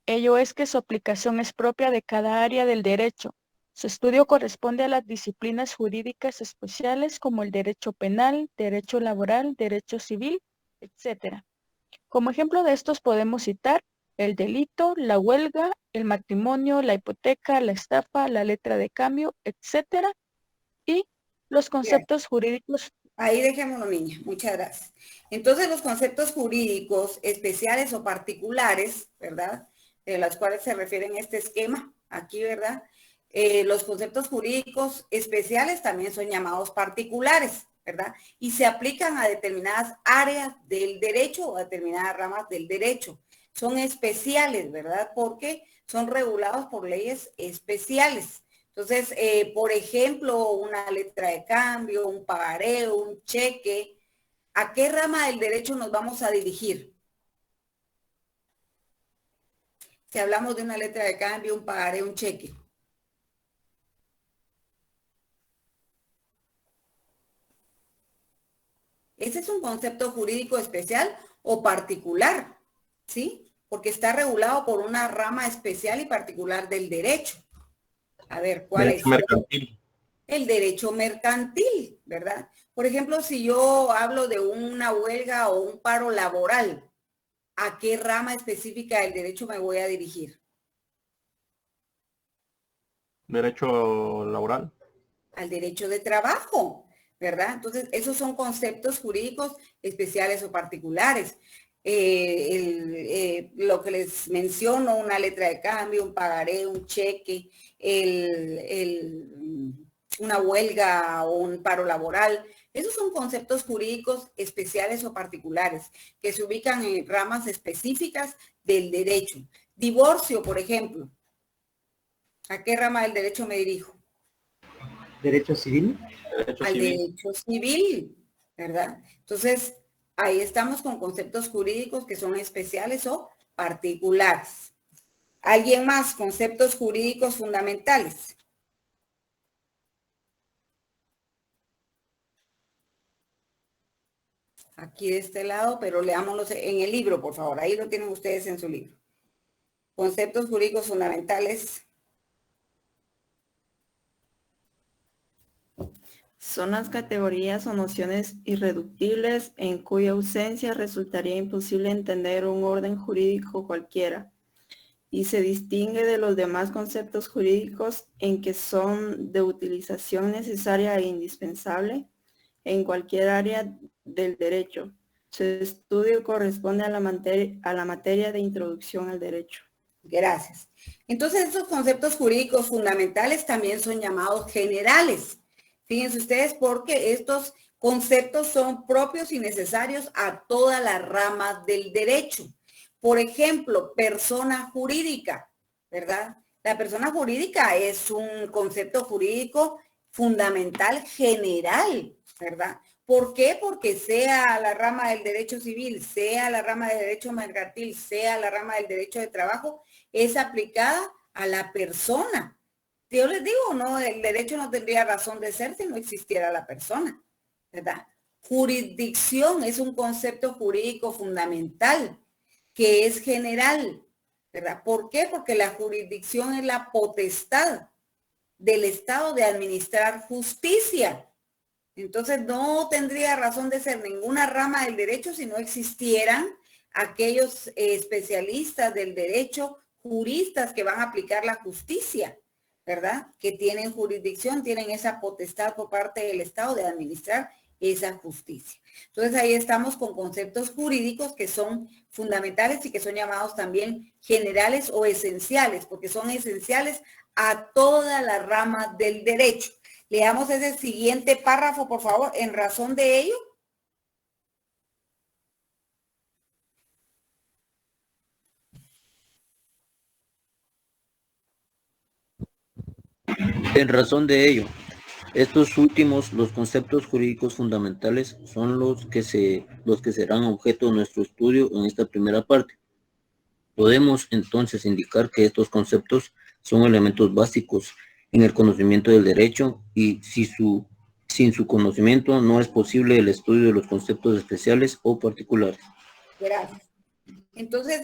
Ello es que su aplicación es propia de cada área del derecho. Su estudio corresponde a las disciplinas jurídicas especiales como el derecho penal, derecho laboral, derecho civil, etc. Como ejemplo de estos podemos citar el delito, la huelga, el matrimonio, la hipoteca, la estafa, la letra de cambio, etc. Y los conceptos jurídicos. Ahí dejémoslo, niña. Muchas gracias. Entonces, los conceptos jurídicos especiales o particulares, ¿verdad? de las cuales se refiere en este esquema, aquí, ¿verdad? Los conceptos jurídicos especiales también son llamados particulares, ¿verdad? Y se aplican a determinadas áreas del derecho o a determinadas ramas del derecho. Son especiales, ¿verdad? Porque son regulados por leyes especiales. Entonces, por ejemplo, una letra de cambio, un pagaré, un cheque, ¿a qué rama del derecho nos vamos a dirigir? Si hablamos de una letra de cambio, un pagaré, un cheque. Ese es un concepto jurídico especial o particular, ¿sí? Porque está regulado por una rama especial y particular del derecho. A ver, ¿cuál Derecho es? mercantil. El derecho mercantil, ¿verdad? Por ejemplo, si yo hablo de una huelga o un paro laboral, ¿a qué rama específica del derecho me voy a dirigir? Derecho laboral. Al derecho de trabajo, ¿verdad? Entonces, esos son conceptos jurídicos especiales o particulares. Lo que les menciono, una letra de cambio, un pagaré, un cheque, una huelga o un paro laboral. Esos son conceptos jurídicos especiales o particulares que se ubican en ramas específicas del derecho. Divorcio, por ejemplo. ¿A qué rama del derecho me dirijo? ¿Derecho civil? Al derecho civil, ¿verdad? Entonces, ahí estamos con conceptos jurídicos que son especiales o particulares. ¿Alguien más? Conceptos jurídicos fundamentales. Aquí de este lado, pero leámoslos en el libro, por favor. Ahí lo tienen ustedes en su libro. Conceptos jurídicos fundamentales. Son las categorías o nociones irreductibles en cuya ausencia resultaría imposible entender un orden jurídico cualquiera y se distingue de los demás conceptos jurídicos en que son de utilización necesaria e indispensable en cualquier área del derecho. Su estudio corresponde a la materia de introducción al derecho. Gracias. Entonces, estos conceptos jurídicos fundamentales también son llamados generales. Fíjense ustedes, porque estos conceptos son propios y necesarios a toda la rama del derecho. Por ejemplo, persona jurídica, ¿verdad? La persona jurídica es un concepto jurídico fundamental general, ¿verdad? ¿Por qué? Porque sea la rama del derecho civil, sea la rama del derecho mercantil, sea la rama del derecho de trabajo, es aplicada a la persona. Yo les digo, no, el derecho no tendría razón de ser si no existiera la persona, ¿verdad? Jurisdicción es un concepto jurídico fundamental que es general, ¿verdad? ¿Por qué? Porque la jurisdicción es la potestad del Estado de administrar justicia. Entonces no tendría razón de ser ninguna rama del derecho si no existieran aquellos especialistas del derecho, juristas que van a aplicar la justicia, ¿verdad? Que tienen jurisdicción, tienen esa potestad por parte del Estado de administrar esa justicia. Entonces ahí estamos con conceptos jurídicos que son fundamentales y que son llamados también generales o esenciales, porque son esenciales a toda la rama del derecho. Leamos ese siguiente párrafo, por favor, en razón de ello. En razón de ello, estos últimos, los conceptos jurídicos fundamentales, son los que serán objeto de nuestro estudio en esta primera parte. Podemos entonces indicar que estos conceptos son elementos básicos en el conocimiento del derecho y sin su conocimiento no es posible el estudio de los conceptos especiales o particulares. Gracias. Entonces,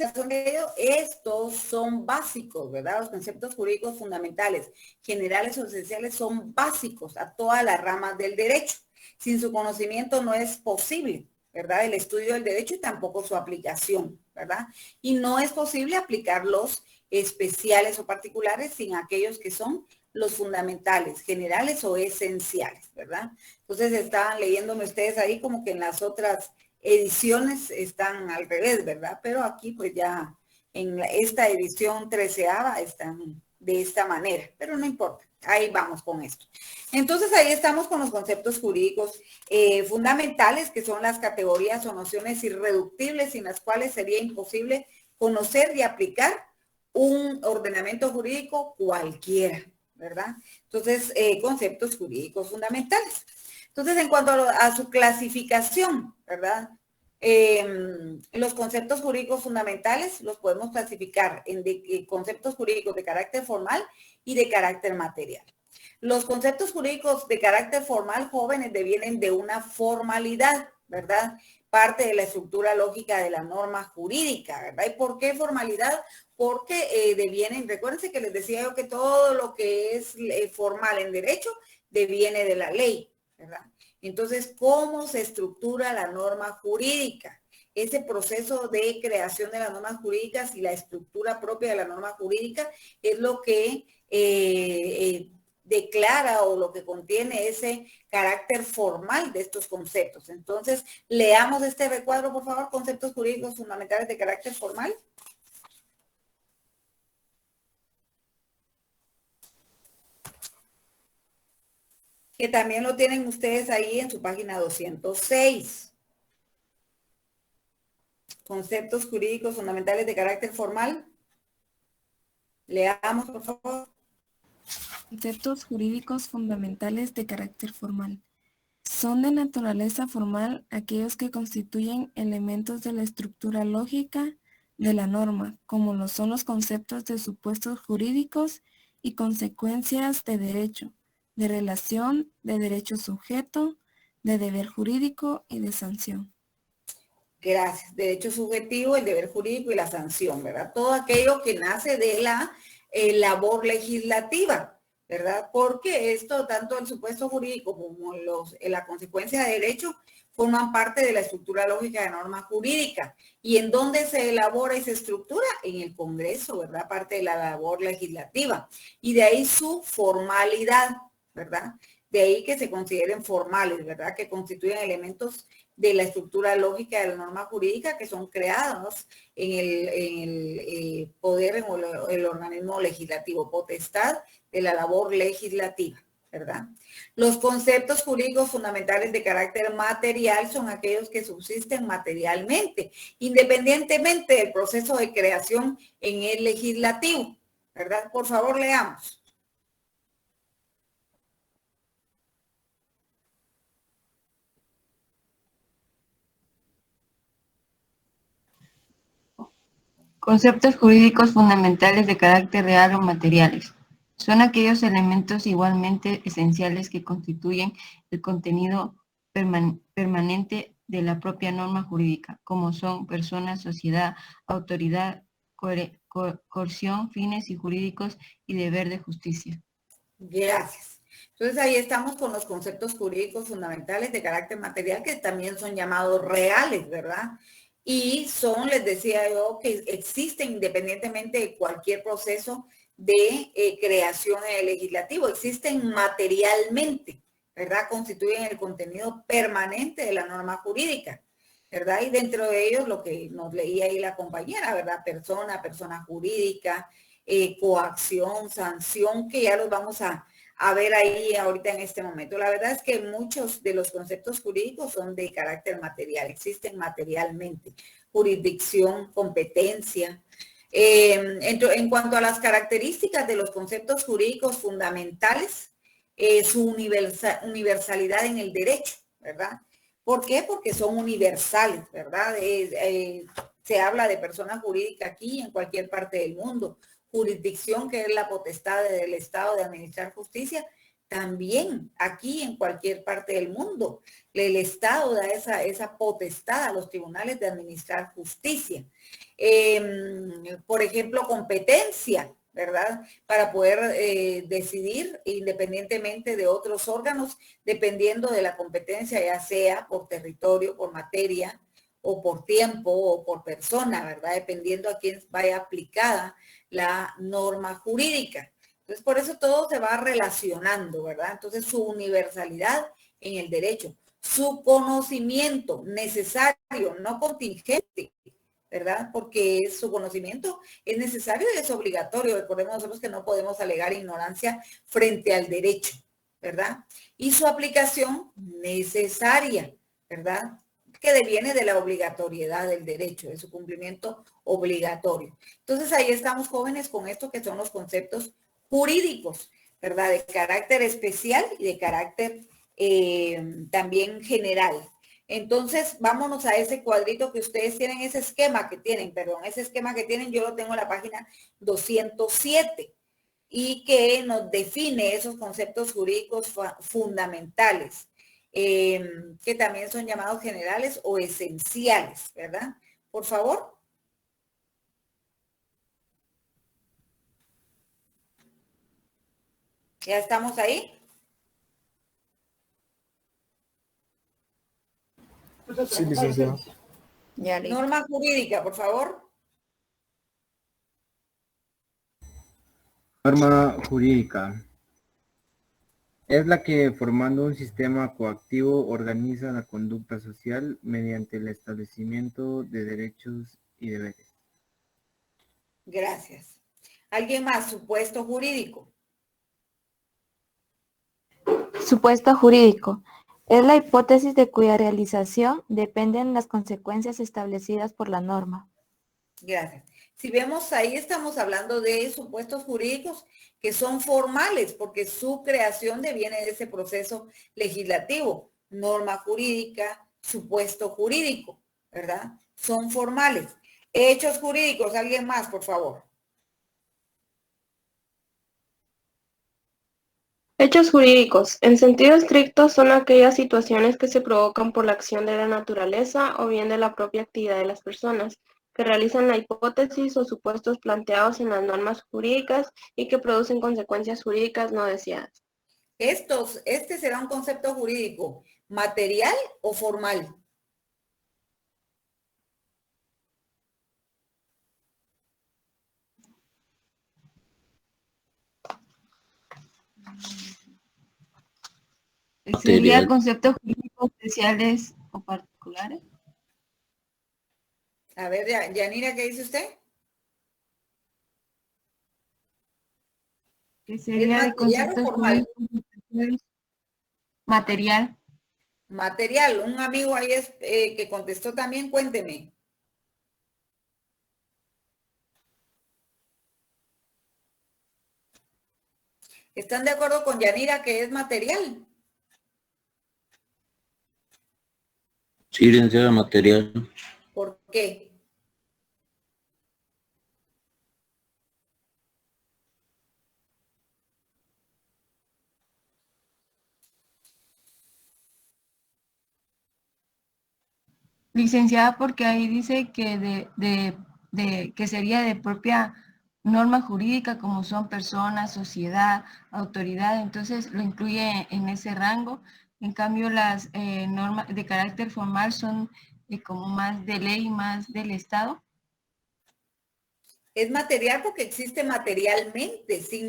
estos son básicos, ¿verdad? Los conceptos jurídicos fundamentales, generales o esenciales, son básicos a todas las ramas del derecho. Sin su conocimiento no es posible, ¿verdad? El estudio del derecho y tampoco su aplicación, ¿verdad? Y no es posible aplicar los especiales o particulares sin aquellos que son los fundamentales, generales o esenciales, ¿verdad? Entonces estaban leyéndome ustedes ahí como que en las otras ediciones están al revés, ¿verdad? Pero aquí pues ya esta edición 13ª están de esta manera, pero no importa, ahí vamos con esto. Entonces ahí estamos con los conceptos jurídicos fundamentales, que son las categorías o nociones irreductibles sin las cuales sería imposible conocer y aplicar un ordenamiento jurídico cualquiera, ¿verdad? Entonces, conceptos jurídicos fundamentales. Entonces, en cuanto a su clasificación, ¿verdad? Los conceptos jurídicos fundamentales los podemos clasificar en conceptos jurídicos de carácter formal y de carácter material. Los conceptos jurídicos de carácter formal, jóvenes, devienen de una formalidad, ¿verdad? Parte de la estructura lógica de la norma jurídica, ¿verdad? ¿Y por qué formalidad? Porque devienen, recuérdense que les decía yo que todo lo que es formal en derecho deviene de la ley, ¿verdad? Entonces, ¿cómo se estructura la norma jurídica? Ese proceso de creación de las normas jurídicas y la estructura propia de la norma jurídica es lo que declara o lo que contiene ese carácter formal de estos conceptos. Entonces, leamos este recuadro, por favor, conceptos jurídicos fundamentales de carácter formal. Que también lo tienen ustedes ahí en su página 206. Conceptos jurídicos fundamentales de carácter formal. Leamos, por favor. Conceptos jurídicos fundamentales de carácter formal. Son de naturaleza formal aquellos que constituyen elementos de la estructura lógica de la norma, como lo son los conceptos de supuestos jurídicos y consecuencias de derecho, de relación, de derecho sujeto, de deber jurídico y de sanción. Gracias. Derecho subjetivo, el deber jurídico y la sanción, ¿verdad? Todo aquello que nace de la labor legislativa, ¿verdad? Porque esto, tanto el supuesto jurídico como la consecuencia de derecho, forman parte de la estructura lógica de norma jurídica. ¿Y en dónde se elabora esa estructura? En el Congreso, ¿verdad? Parte de la labor legislativa. Y de ahí su formalidad, ¿verdad? De ahí que se consideren formales, ¿verdad? Que constituyen elementos de la estructura lógica de la norma jurídica que son creados en el poder, en el organismo legislativo, potestad de la labor legislativa, ¿verdad? Los conceptos jurídicos fundamentales de carácter material son aquellos que subsisten materialmente, independientemente del proceso de creación en el legislativo, ¿verdad? Por favor, leamos. Conceptos jurídicos fundamentales de carácter real o materiales. Son aquellos elementos igualmente esenciales que constituyen el contenido permanente de la propia norma jurídica, como son persona, sociedad, autoridad, coerción, fines y jurídicos y deber de justicia. Gracias. Entonces ahí estamos con los conceptos jurídicos fundamentales de carácter material que también son llamados reales, ¿verdad? Y son, les decía yo, que existen independientemente de cualquier proceso de creación en el legislativo, existen materialmente, ¿verdad? Constituyen el contenido permanente de la norma jurídica, ¿verdad? Y dentro de ellos lo que nos leía ahí la compañera, ¿verdad? Persona, persona jurídica, coacción, sanción, que ya los vamos a ver ahí ahorita en este momento. La verdad es que muchos de los conceptos jurídicos son de carácter material, existen materialmente, jurisdicción, competencia. En cuanto a las características de los conceptos jurídicos fundamentales, su universalidad en el derecho, ¿verdad? ¿Por qué? Porque son universales, ¿verdad? Se habla de persona jurídica aquí en cualquier parte del mundo. Jurisdicción, que es la potestad del Estado de administrar justicia, también aquí en cualquier parte del mundo. El Estado da esa potestad a los tribunales de administrar justicia. Por ejemplo, competencia, ¿verdad? Para poder decidir independientemente de otros órganos, dependiendo de la competencia, ya sea por territorio, por materia, o por tiempo, o por persona, ¿verdad? Dependiendo a quién vaya aplicada la norma jurídica. Entonces, por eso todo se va relacionando, ¿verdad? Entonces, su universalidad en el derecho, su conocimiento necesario, no contingente, ¿verdad? Porque su conocimiento es necesario y es obligatorio. Recordemos nosotros que no podemos alegar ignorancia frente al derecho, ¿verdad? Y su aplicación necesaria, ¿verdad? Que deviene de la obligatoriedad del derecho, de su cumplimiento obligatorio. Entonces ahí estamos, jóvenes, con esto que son los conceptos jurídicos, ¿verdad? De carácter especial y de carácter también general. Entonces, vámonos a ese cuadrito que ustedes tienen, ese esquema que tienen, yo lo tengo en la página 207 y que nos define esos conceptos jurídicos fundamentales, que también son llamados generales o esenciales, ¿verdad? Por favor. ¿Ya estamos ahí? Sí, licenciado. Norma jurídica, por favor. Norma jurídica. Es la que, formando un sistema coactivo, organiza la conducta social mediante el establecimiento de derechos y deberes. Gracias. ¿Alguien más? Supuesto jurídico. Supuesto jurídico. Es la hipótesis de cuya realización dependen las consecuencias establecidas por la norma. Gracias. Si vemos ahí estamos hablando de supuestos jurídicos que son formales porque su creación deviene de ese proceso legislativo. Norma jurídica, supuesto jurídico, ¿verdad? Son formales. Hechos jurídicos, ¿alguien más, por favor? Hechos jurídicos, en sentido estricto, son aquellas situaciones que se provocan por la acción de la naturaleza o bien de la propia actividad de las personas, que realizan la hipótesis o supuestos planteados en las normas jurídicas y que producen consecuencias jurídicas no deseadas. Este será un concepto jurídico, ¿material o formal? ¿Sería conceptos jurídicos especiales o particulares? A ver, Yanira, ¿qué dice usted? Que sería de conceptos jurídicos especiales. Material. Material. Un amigo ahí que contestó también, cuénteme. ¿Están de acuerdo con Yanira que es material? Sí, licenciada, material. ¿Por qué? Licenciada, porque ahí dice que que sería de propia norma jurídica, como son personas, sociedad, autoridad, entonces lo incluye en ese rango. En cambio, las normas de carácter formal son como más de ley, más del Estado. Es material porque existe materialmente, sin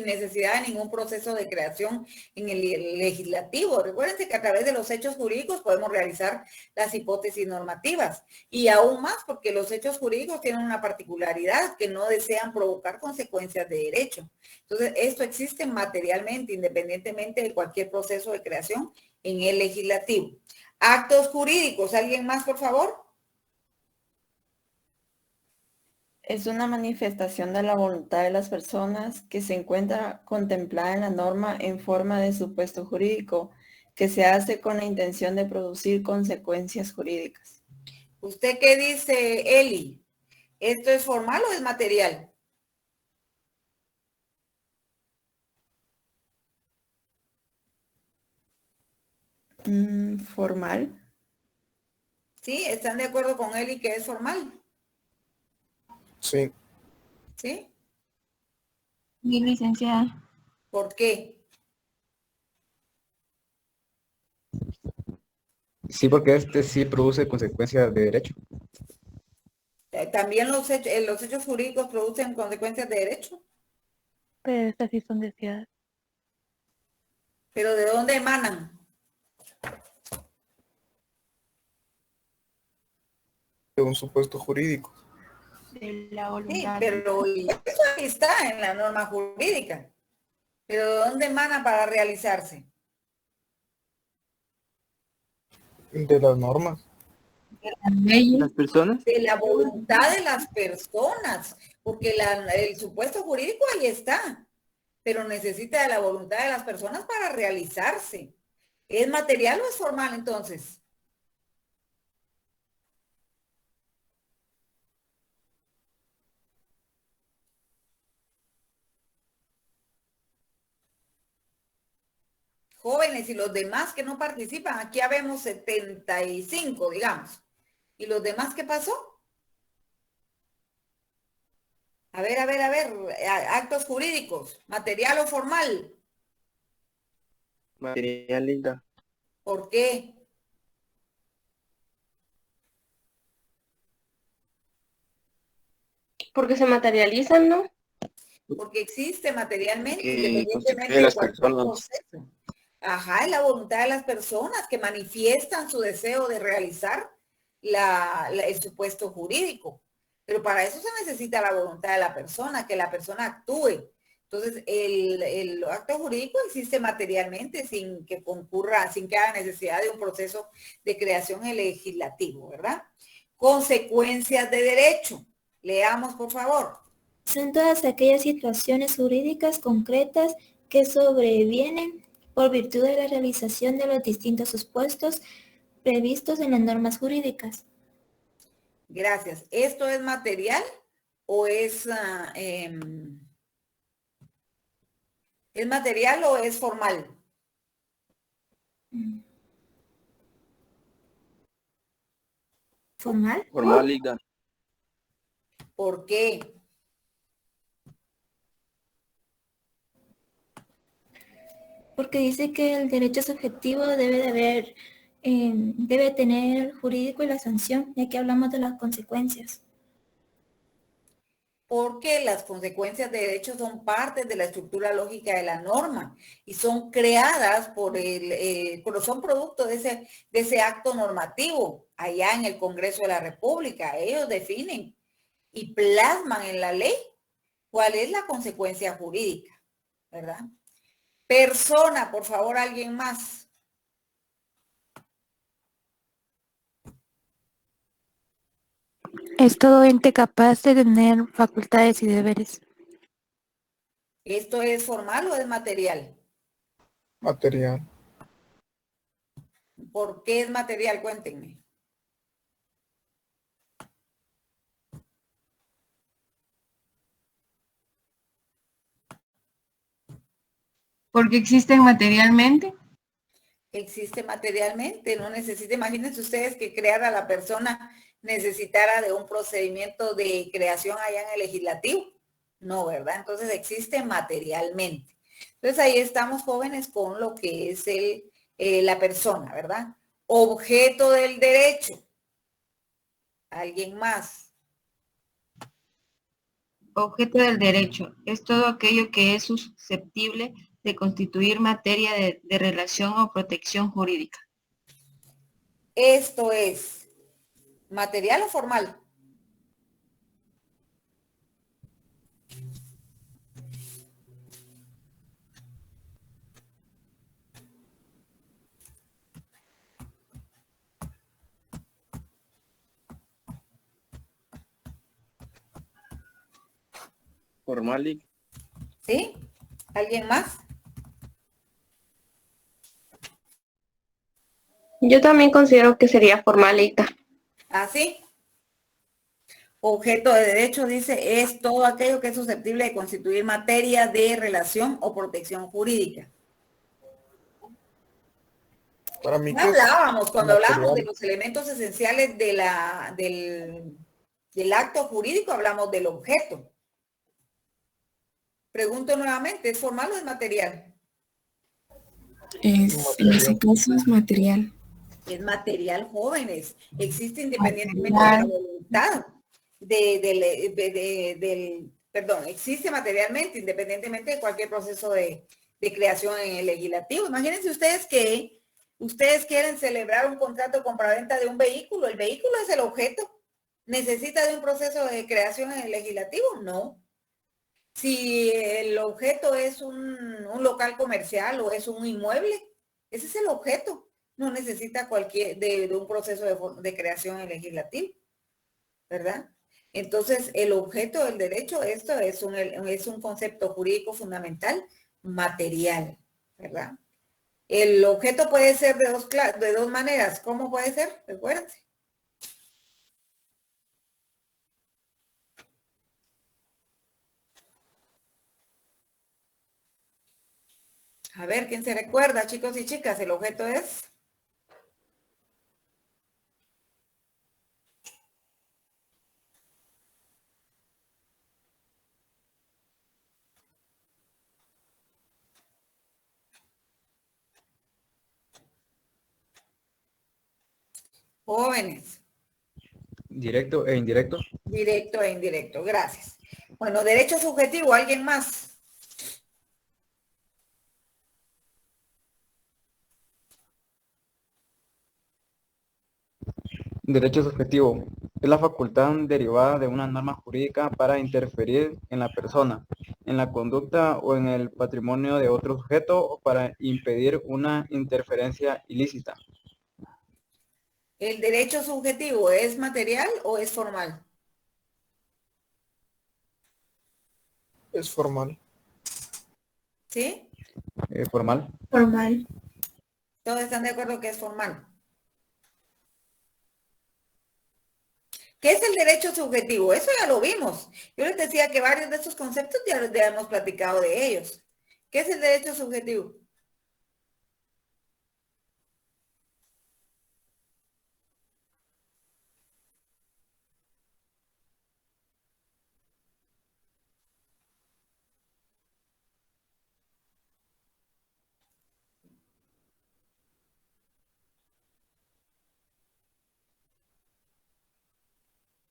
necesidad de ningún proceso de creación en el legislativo. Recuérdense que a través de los hechos jurídicos podemos realizar las hipótesis normativas y aún más porque los hechos jurídicos tienen una particularidad que no desean provocar consecuencias de derecho. Entonces, esto existe materialmente, independientemente de cualquier proceso de creación en el legislativo. Actos jurídicos, ¿alguien más, por favor? Es una manifestación de la voluntad de las personas que se encuentra contemplada en la norma en forma de supuesto jurídico, que se hace con la intención de producir consecuencias jurídicas. ¿Usted qué dice, Eli? ¿Esto es formal o es material? Formal. ¿Sí? ¿Están de acuerdo con Eli que es formal? Sí. ¿Sí? Sí, licenciada. ¿Por qué? Sí, porque este sí produce consecuencias de derecho. ¿También los hechos jurídicos producen consecuencias de derecho? Pero estas sí son deseadas. ¿Pero de dónde emanan? de un supuesto jurídico. De la Sí, voluntad. pero eso está en la norma jurídica. Pero ¿de dónde emana para realizarse? De las normas. Las personas. De la voluntad de las personas, porque el supuesto jurídico ahí está, pero necesita de la voluntad de las personas para realizarse. ¿Es material o es formal entonces? Jóvenes y los demás que no participan, aquí habemos 75, digamos. ¿Y los demás qué pasó? A ver, actos jurídicos, material o formal. Material, Hilda. ¿Por qué? Porque se materializan, ¿no? Porque existe materialmente, Que independientemente constituye de las cualquier personas. proceso. Ajá, es la voluntad de las personas que manifiestan su deseo de realizar el supuesto jurídico. Pero para eso se necesita la voluntad de la persona, que la persona actúe. Entonces, el acto jurídico existe materialmente sin que concurra, sin que haya necesidad de un proceso de creación legislativo, ¿verdad? Consecuencias de derecho. Leamos, por favor. Son todas aquellas situaciones jurídicas concretas que sobrevienen por virtud de la realización de los distintos supuestos previstos en las normas jurídicas. Gracias. ¿Esto es material o es material o es formal? ¿Formal? Formal, Hilda. ¿Por qué? Porque dice que el derecho subjetivo debe tener el jurídico y la sanción, ya que hablamos de las consecuencias. Porque las consecuencias de derecho son parte de la estructura lógica de la norma y son creadas pero son producto de ese acto normativo allá en el Congreso de la República. Ellos definen y plasman en la ley cuál es la consecuencia jurídica, ¿verdad? Persona, por favor, alguien más. Es todo ente capaz de tener facultades y deberes. ¿Esto es formal o es material? Material. ¿Por qué es material? Cuéntenme. Porque existen materialmente. Existe materialmente, no necesita, imagínense ustedes que crear a la persona necesitara de un procedimiento de creación allá en el legislativo. No, ¿verdad? Entonces existe materialmente. Entonces ahí estamos, jóvenes, con lo que es la persona, ¿verdad? Objeto del derecho. ¿Alguien más? Objeto del derecho es todo aquello que es susceptible de constituir materia de relación o protección jurídica. Esto es material o formal. Formal, Hilda. ¿Sí? ¿Alguien más? Yo también considero que sería formalita. ¿Así? Objeto de derecho, dice, es todo aquello que es susceptible de constituir materia de relación o protección jurídica. Para mí Ya hablábamos, cuando hablábamos de los elementos esenciales del acto jurídico, hablamos del objeto. Pregunto nuevamente, ¿es formal o es material? En ese caso es material. Es material, jóvenes. Existe independientemente de la voluntad existe materialmente, independientemente de cualquier proceso de creación en el legislativo. Imagínense ustedes que ustedes quieren celebrar un contrato de compraventa de un vehículo. El vehículo es el objeto. ¿Necesita de un proceso de creación en el legislativo? No. Si el objeto es un local comercial o es un inmueble, ese es el objeto. No necesita de un proceso de creación en el legislativo, ¿verdad? Entonces, el objeto del derecho, esto es un concepto jurídico fundamental material, ¿verdad? El objeto puede ser de dos maneras. ¿Cómo puede ser? Recuérdense. A ver, ¿quién se recuerda, chicos y chicas? El objeto es... Jóvenes. Directo e indirecto. Directo e indirecto, gracias. Bueno, derecho subjetivo, ¿alguien más? Derecho subjetivo. Es la facultad derivada de una norma jurídica para interferir en la persona, en la conducta o en el patrimonio de otro sujeto o para impedir una interferencia ilícita. ¿El derecho subjetivo es material o es formal? Es formal. ¿Sí? Formal. Formal. ¿Todos están de acuerdo que es formal? ¿Qué es el derecho subjetivo? Eso ya lo vimos. Yo les decía que varios de estos conceptos ya hemos platicado de ellos. ¿Qué es el derecho subjetivo?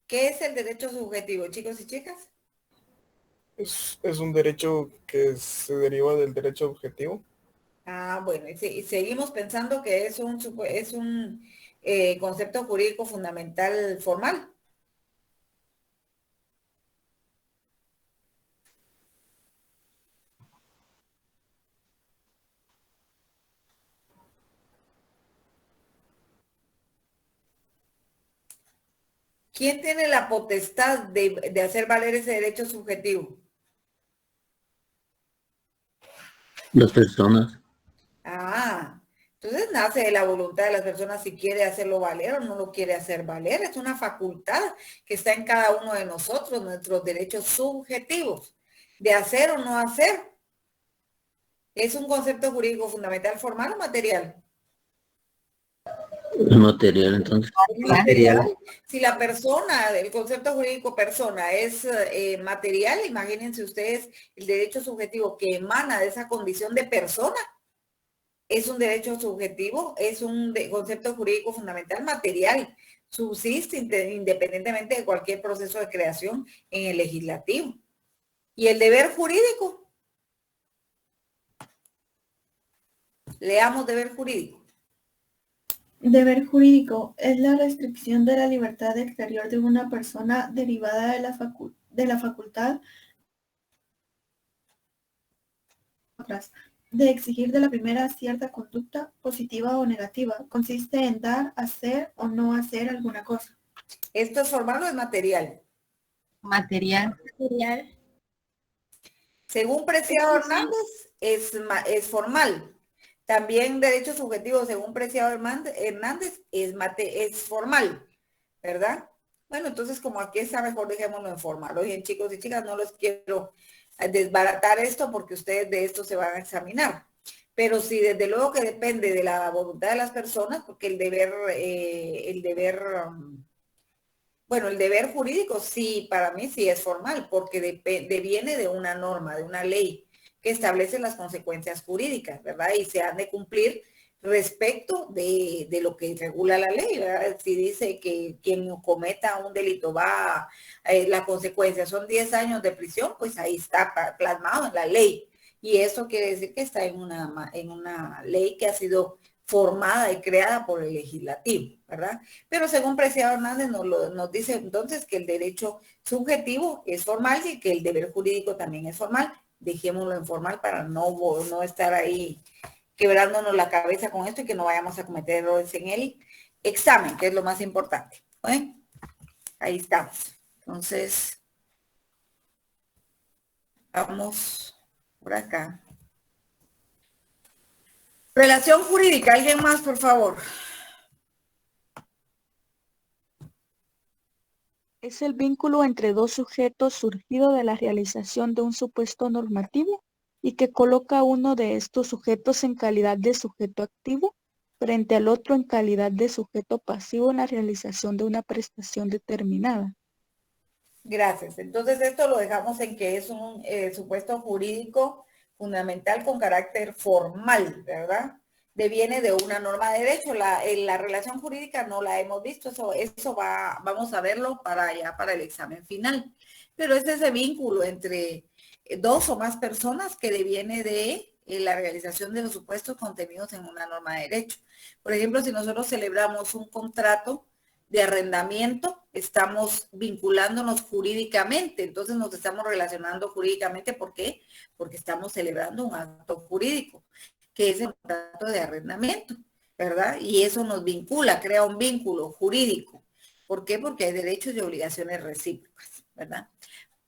¿Qué es el derecho subjetivo, chicos y chicas? Es un derecho que se deriva del derecho objetivo. Ah, bueno, y seguimos pensando que es un concepto jurídico fundamental formal. ¿Quién tiene la potestad de hacer valer ese derecho subjetivo? Las personas. Ah, entonces nace de la voluntad de las personas si quiere hacerlo valer o no lo quiere hacer valer. Es una facultad que está en cada uno de nosotros, nuestros derechos subjetivos, de hacer o no hacer. ¿Es un concepto jurídico fundamental formal o material? Material, entonces. Material. Si la persona, el concepto jurídico persona es material, imagínense ustedes el derecho subjetivo que emana de esa condición de persona. Es un derecho subjetivo, es un concepto jurídico fundamental material. Subsiste independientemente de cualquier proceso de creación en el legislativo. ¿Y el deber jurídico? Leamos deber jurídico. Deber jurídico es la restricción de la libertad exterior de una persona derivada de la facultad de exigir de la primera cierta conducta, positiva o negativa. Consiste en dar, hacer o no hacer alguna cosa. ¿Esto es formal o es material? Material. Material. Según Preciado Hernández, es formal. También derecho subjetivo, según Preciado Hernández, es formal, ¿verdad? Bueno, entonces como aquí está mejor, dejémoslo en formal. Oye, chicos y chicas, no los quiero desbaratar esto porque ustedes de esto se van a examinar. Pero sí, desde luego que depende de la voluntad de las personas, porque el deber jurídico sí, para mí sí es formal, porque deviene de una norma, de una ley que establece las consecuencias jurídicas, ¿verdad? Y se han de cumplir respecto de lo que regula la ley, ¿verdad? Si dice que quien cometa un delito la consecuencia son 10 años de prisión, pues ahí está plasmado en la ley. Y eso quiere decir que está en una ley que ha sido formada y creada por el legislativo, ¿verdad? Pero según Preciado Hernández nos dice entonces que el derecho subjetivo es formal y que el deber jurídico también es formal. Dejémoslo en formal para no estar ahí quebrándonos la cabeza con esto y que no vayamos a cometer errores en el examen, que es lo más importante. ¿Eh? Ahí estamos. Entonces, vamos por acá. Relación jurídica. ¿Alguien más, por favor? Es el vínculo entre dos sujetos surgido de la realización de un supuesto normativo y que coloca a uno de estos sujetos en calidad de sujeto activo frente al otro en calidad de sujeto pasivo en la realización de una prestación determinada. Gracias. Entonces esto lo dejamos en que es un supuesto jurídico fundamental con carácter formal, ¿verdad? Deviene de una norma de derecho. La relación jurídica no la hemos visto, eso vamos a verlo para el examen final. Pero es ese vínculo entre dos o más personas que deviene de la realización de los supuestos contenidos en una norma de derecho. Por ejemplo, si nosotros celebramos un contrato de arrendamiento, estamos vinculándonos jurídicamente, entonces nos estamos relacionando jurídicamente. ¿Por qué? Porque estamos celebrando un acto jurídico, que es el contrato de arrendamiento, ¿verdad? Y eso nos vincula, crea un vínculo jurídico. ¿Por qué? Porque hay derechos y obligaciones recíprocas, ¿verdad?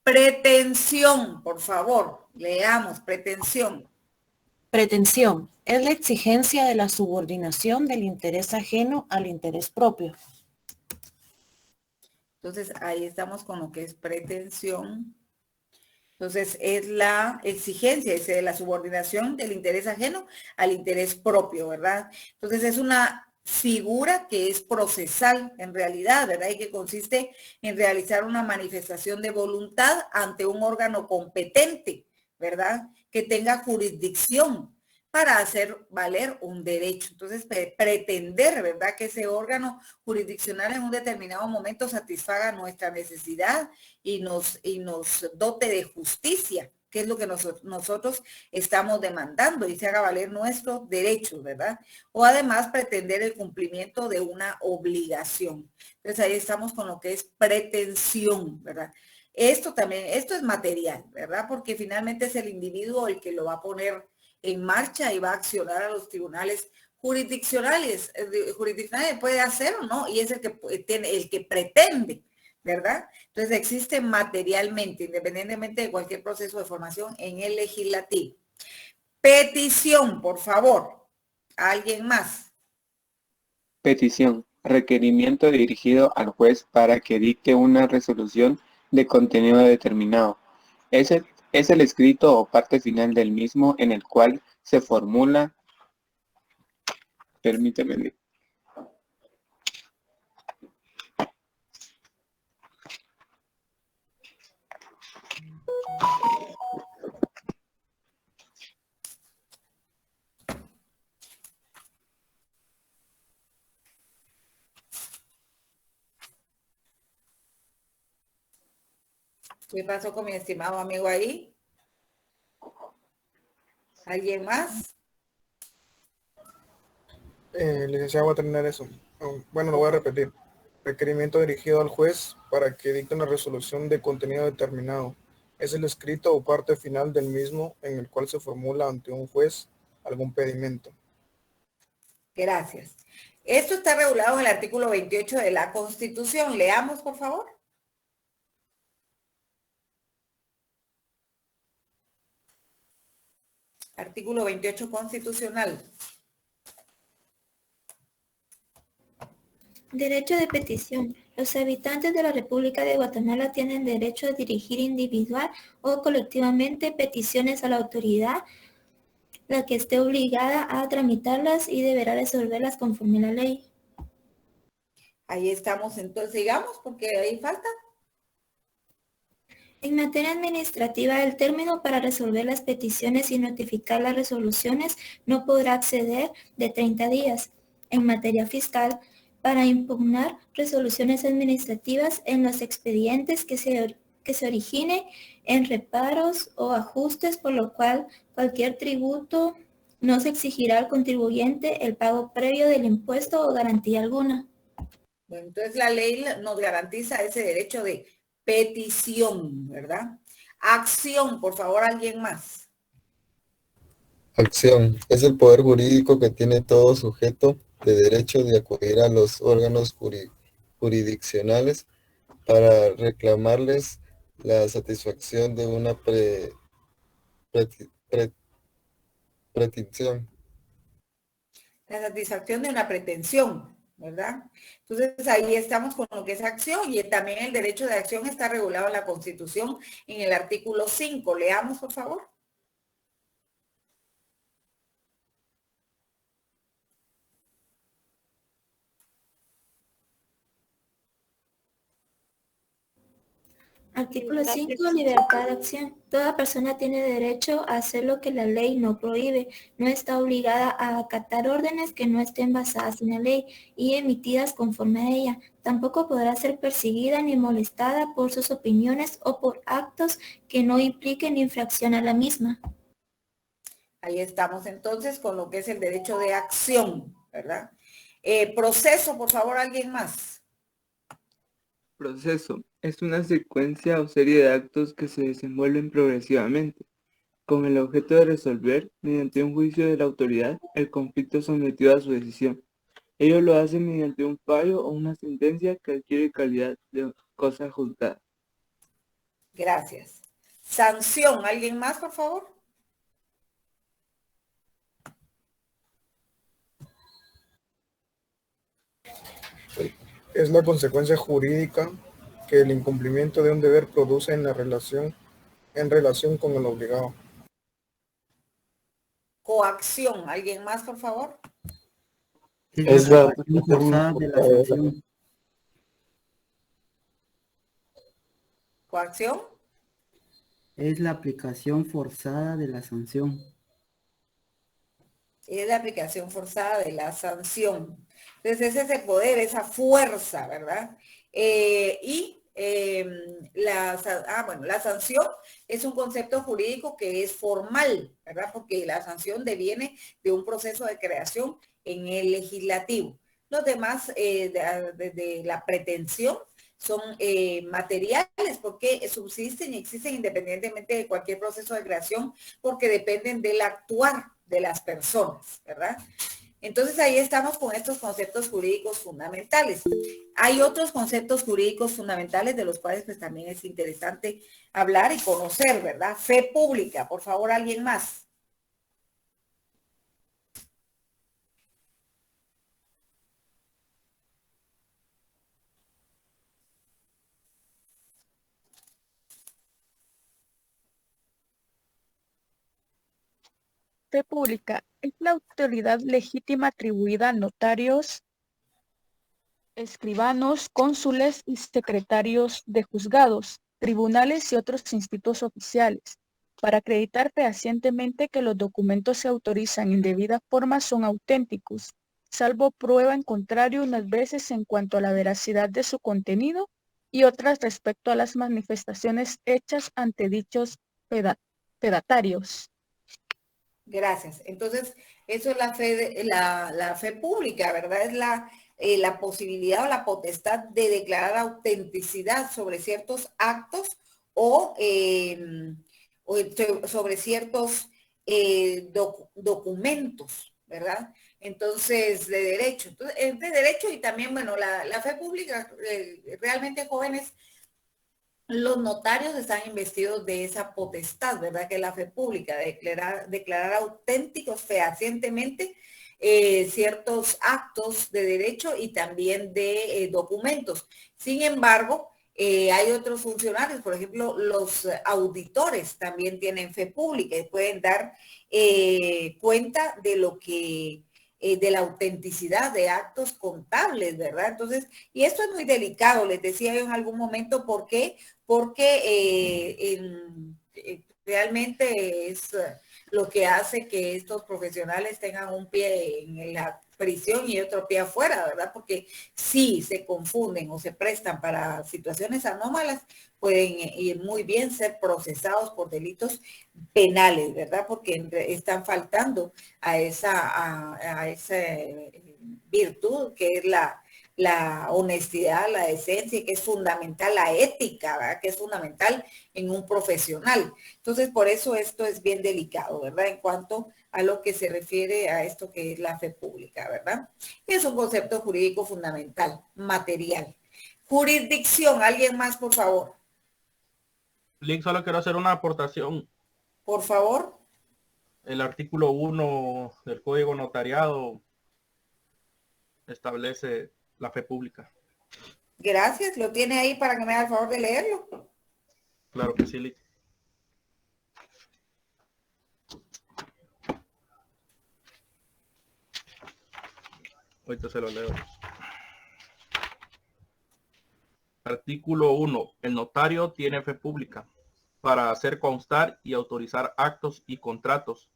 Pretensión, por favor, leamos, pretensión. Pretensión es la exigencia de la subordinación del interés ajeno al interés propio. Entonces, ahí estamos con lo que es pretensión. Entonces, es la exigencia, es de la subordinación del interés ajeno al interés propio, ¿verdad? Entonces, es una figura que es procesal en realidad, ¿verdad? Y que consiste en realizar una manifestación de voluntad ante un órgano competente, ¿verdad? Que tenga jurisdicción para hacer valer un derecho. Entonces, pretender, ¿verdad?, que ese órgano jurisdiccional en un determinado momento satisfaga nuestra necesidad y nos dote de justicia, que es lo que nosotros estamos demandando, y se haga valer nuestros derechos, ¿verdad? O además pretender el cumplimiento de una obligación. Entonces, ahí estamos con lo que es pretensión, ¿verdad? Esto es material, ¿verdad? Porque finalmente es el individuo el que lo va a poner en marcha y va a accionar a los tribunales jurisdiccionales. Jurisdiccionales puede hacer o no, y es el que pretende, ¿verdad? Entonces existe materialmente, independientemente de cualquier proceso de formación en el legislativo. Petición, por favor. ¿Alguien más? Petición. Requerimiento dirigido al juez para que dicte una resolución de contenido determinado. Es el escrito o parte final del mismo en el cual se formula. Permíteme. ¿Qué pasó con mi estimado amigo ahí? ¿Alguien más? Licenciado, voy a terminar eso. Bueno, lo voy a repetir. Requerimiento dirigido al juez para que dicte una resolución de contenido determinado. Es el escrito o parte final del mismo en el cual se formula ante un juez algún pedimento. Gracias. Esto está regulado en el artículo 28 de la Constitución. Leamos, por favor. Artículo 28 constitucional. Derecho de petición. Los habitantes de la República de Guatemala tienen derecho a dirigir individual o colectivamente peticiones a la autoridad, la que esté obligada a tramitarlas y deberá resolverlas conforme a la ley. Ahí estamos, entonces sigamos porque ahí falta. En materia administrativa, el término para resolver las peticiones y notificar las resoluciones no podrá exceder de 30 días. En materia fiscal, para impugnar resoluciones administrativas en los expedientes que se origine en reparos o ajustes, por lo cual cualquier tributo No se exigirá al contribuyente el pago previo del impuesto o garantía alguna. Bueno, entonces la ley nos garantiza ese derecho de petición, ¿verdad? Acción, por favor, alguien más. Acción. Es el poder jurídico que tiene todo sujeto de derecho de acudir a los órganos jurisdiccionales para reclamarles la satisfacción de una pretensión. La satisfacción de una pretensión, ¿verdad? Entonces ahí estamos con lo que es acción y también el derecho de acción está regulado en la Constitución en el artículo 5. Leamos, por favor. Artículo 5. Libertad de acción. Toda persona tiene derecho a hacer lo que la ley no prohíbe. No está obligada a acatar órdenes que no estén basadas en la ley y emitidas conforme a ella. Tampoco podrá ser perseguida ni molestada por sus opiniones o por actos que no impliquen infracción a la misma. Ahí estamos entonces con lo que es el derecho de acción, ¿verdad? Proceso, por favor, alguien más. Proceso es una secuencia o serie de actos que se desenvuelven progresivamente, con el objeto de resolver, mediante un juicio de la autoridad, el conflicto sometido a su decisión. Ello lo hacen mediante un fallo o una sentencia que adquiere calidad de cosa juzgada. Gracias. Sanción, ¿alguien más, por favor? Es la consecuencia jurídica que el incumplimiento de un deber produce en relación con el obligado. Coacción, ¿alguien más, por favor? Es la aplicación forzada de la sanción. ¿Coacción? Es la aplicación forzada de la sanción. Es la aplicación forzada de la sanción. Entonces, ese es el poder, esa fuerza, ¿verdad? La sanción es un concepto jurídico que es formal, ¿verdad? Porque la sanción deviene de un proceso de creación en el legislativo. Los demás de la pretensión son materiales porque subsisten y existen independientemente de cualquier proceso de creación porque dependen del actuar de las personas, ¿verdad? Entonces ahí estamos con estos conceptos jurídicos fundamentales. Hay otros conceptos jurídicos fundamentales de los cuales pues también es interesante hablar y conocer, ¿verdad? Fe pública, por favor, alguien más. Fe pública es la autoridad legítima atribuida a notarios, escribanos, cónsules y secretarios de juzgados, tribunales y otros institutos oficiales, para acreditar fehacientemente que los documentos se autorizan en debida forma son auténticos, salvo prueba en contrario unas veces en cuanto a la veracidad de su contenido y otras respecto a las manifestaciones hechas ante dichos fedatarios. Gracias. Entonces, eso es la fe pública, ¿verdad? Es la posibilidad o la potestad de declarar autenticidad sobre ciertos actos o sobre ciertos documentos, ¿verdad? Entonces, de derecho. Entonces, de derecho y también, bueno, la fe pública, realmente jóvenes, los notarios están investidos de esa potestad, ¿verdad? Que es la fe pública, declarar auténticos fehacientemente ciertos actos de derecho y también de documentos. Sin embargo, hay otros funcionarios, por ejemplo, los auditores también tienen fe pública y pueden dar cuenta de lo que de la autenticidad de actos contables, ¿verdad? Entonces, y esto es muy delicado, les decía yo en algún momento, ¿por qué? Porque realmente es lo que hace que estos profesionales tengan un pie en la prisión y otro pie afuera, ¿verdad? Porque si se confunden o se prestan para situaciones anómalas, pueden ir muy bien ser procesados por delitos penales, ¿verdad? Porque están faltando a esa virtud que es la honestidad, la decencia, que es fundamental, la ética, ¿verdad? Que es fundamental en un profesional. Entonces, por eso esto es bien delicado, ¿verdad? En cuanto a lo que se refiere a esto que es la fe pública, ¿verdad? Es un concepto jurídico fundamental, material. Jurisdicción, ¿alguien más, por favor? Lick, solo quiero hacer una aportación. Por favor. El artículo 1 del Código Notariado establece la fe pública. Gracias, lo tiene ahí para que me haga el favor de leerlo. Claro que sí, Lick. Ahorita se lo leo. Artículo 1. El notario tiene fe pública para hacer constar y autorizar actos y contratos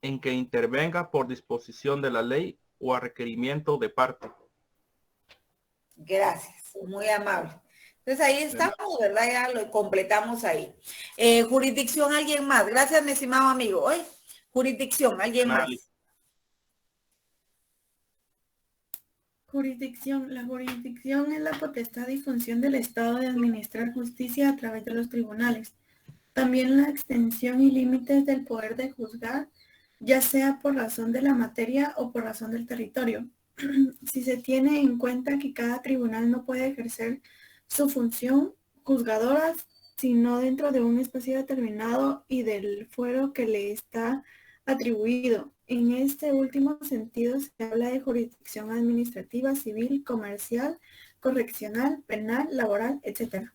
en que intervenga por disposición de la ley o a requerimiento de parte. Gracias, muy amable. Entonces ahí estamos, ¿verdad? Ya lo completamos ahí. Jurisdicción, ¿alguien más? Gracias, mi estimado amigo. Hoy, jurisdicción, ¿alguien más? Jurisdicción. La jurisdicción es la potestad y función del Estado de administrar justicia a través de los tribunales. También la extensión y límites del poder de juzgar, ya sea por razón de la materia o por razón del territorio. Si se tiene en cuenta que cada tribunal no puede ejercer su función juzgadora sino dentro de un espacio determinado y del fuero que le está atribuido. En este último sentido se habla de jurisdicción administrativa, civil, comercial, correccional, penal, laboral, etc.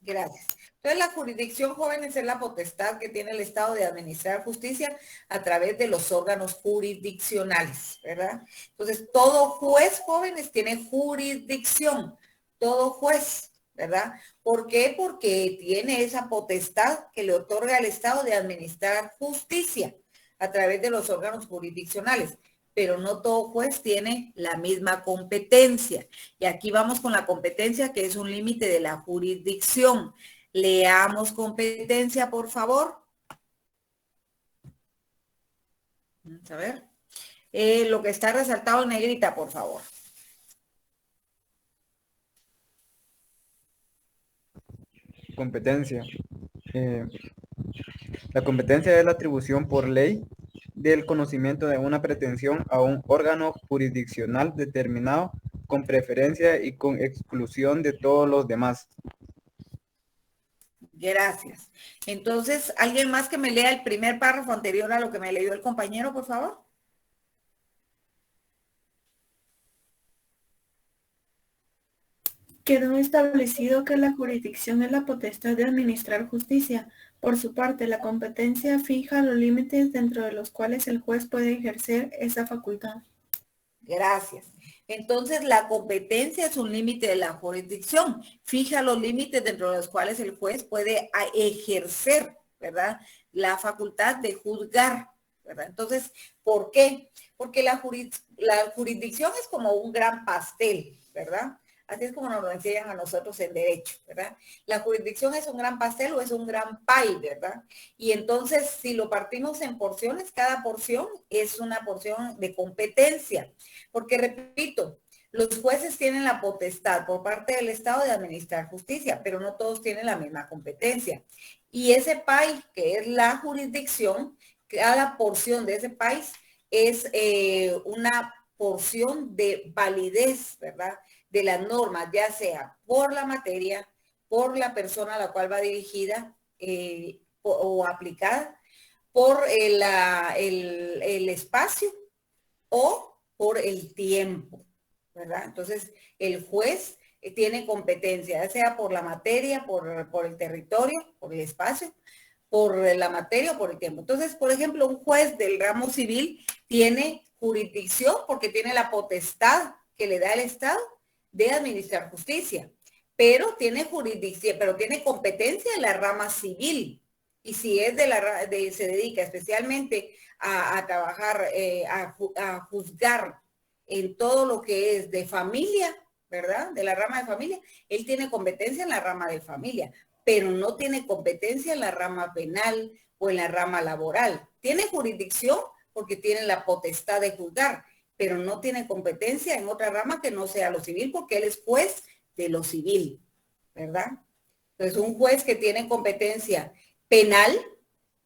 Gracias. Entonces, la jurisdicción, jóvenes, es la potestad que tiene el Estado de administrar justicia a través de los órganos jurisdiccionales, ¿verdad? Entonces, todo juez, jóvenes, tiene jurisdicción. Todo juez, ¿verdad? ¿Por qué? Porque tiene esa potestad que le otorga al Estado de administrar justicia a través de los órganos jurisdiccionales. Pero no todo juez tiene la misma competencia. Y aquí vamos con la competencia, que es un límite de la jurisdicción. Leamos competencia, por favor. Vamos a ver. Lo que está resaltado en negrita, por favor. Competencia. La competencia es la atribución por ley del conocimiento de una pretensión a un órgano jurisdiccional determinado con preferencia y con exclusión de todos los demás. Gracias. Entonces, ¿alguien más que me lea el primer párrafo anterior a lo que me leyó el compañero, por favor? Quedó establecido que la jurisdicción es la potestad de administrar justicia. Por su parte, la competencia fija los límites dentro de los cuales el juez puede ejercer esa facultad. Gracias. Entonces, la competencia es un límite de la jurisdicción. Fija los límites dentro de los cuales el juez puede ejercer, ¿verdad?, la facultad de juzgar, ¿verdad? Entonces, ¿por qué? Porque la jurisdicción es como un gran pastel, ¿verdad? Así es como nos lo enseñan a nosotros en derecho, ¿verdad? La jurisdicción es un gran pastel o es un gran pie, ¿verdad? Y entonces, si lo partimos en porciones, cada porción es una porción de competencia. Porque, repito, los jueces tienen la potestad por parte del Estado de administrar justicia, pero no todos tienen la misma competencia. Y ese país, que es la jurisdicción, cada porción de ese país es una porción de validez, ¿verdad?, de las normas, ya sea por la materia, por la persona a la cual va dirigida o aplicada, por el espacio o por el tiempo, ¿verdad? Entonces, el juez tiene competencia, ya sea por la materia, por el territorio, por el espacio, por la materia o por el tiempo. Entonces, por ejemplo, un juez del ramo civil tiene jurisdicción porque tiene la potestad que le da el Estado de administrar justicia, pero tiene jurisdicción, pero tiene competencia en la rama civil. Y si es se dedica especialmente a trabajar, a juzgar en todo lo que es de familia, ¿verdad? De la rama de familia. Él tiene competencia en la rama de familia, pero no tiene competencia en la rama penal o en la rama laboral. Tiene jurisdicción porque tiene la potestad de juzgar, pero no tiene competencia en otra rama que no sea lo civil porque él es juez de lo civil, ¿verdad? Entonces, un juez que tiene competencia penal,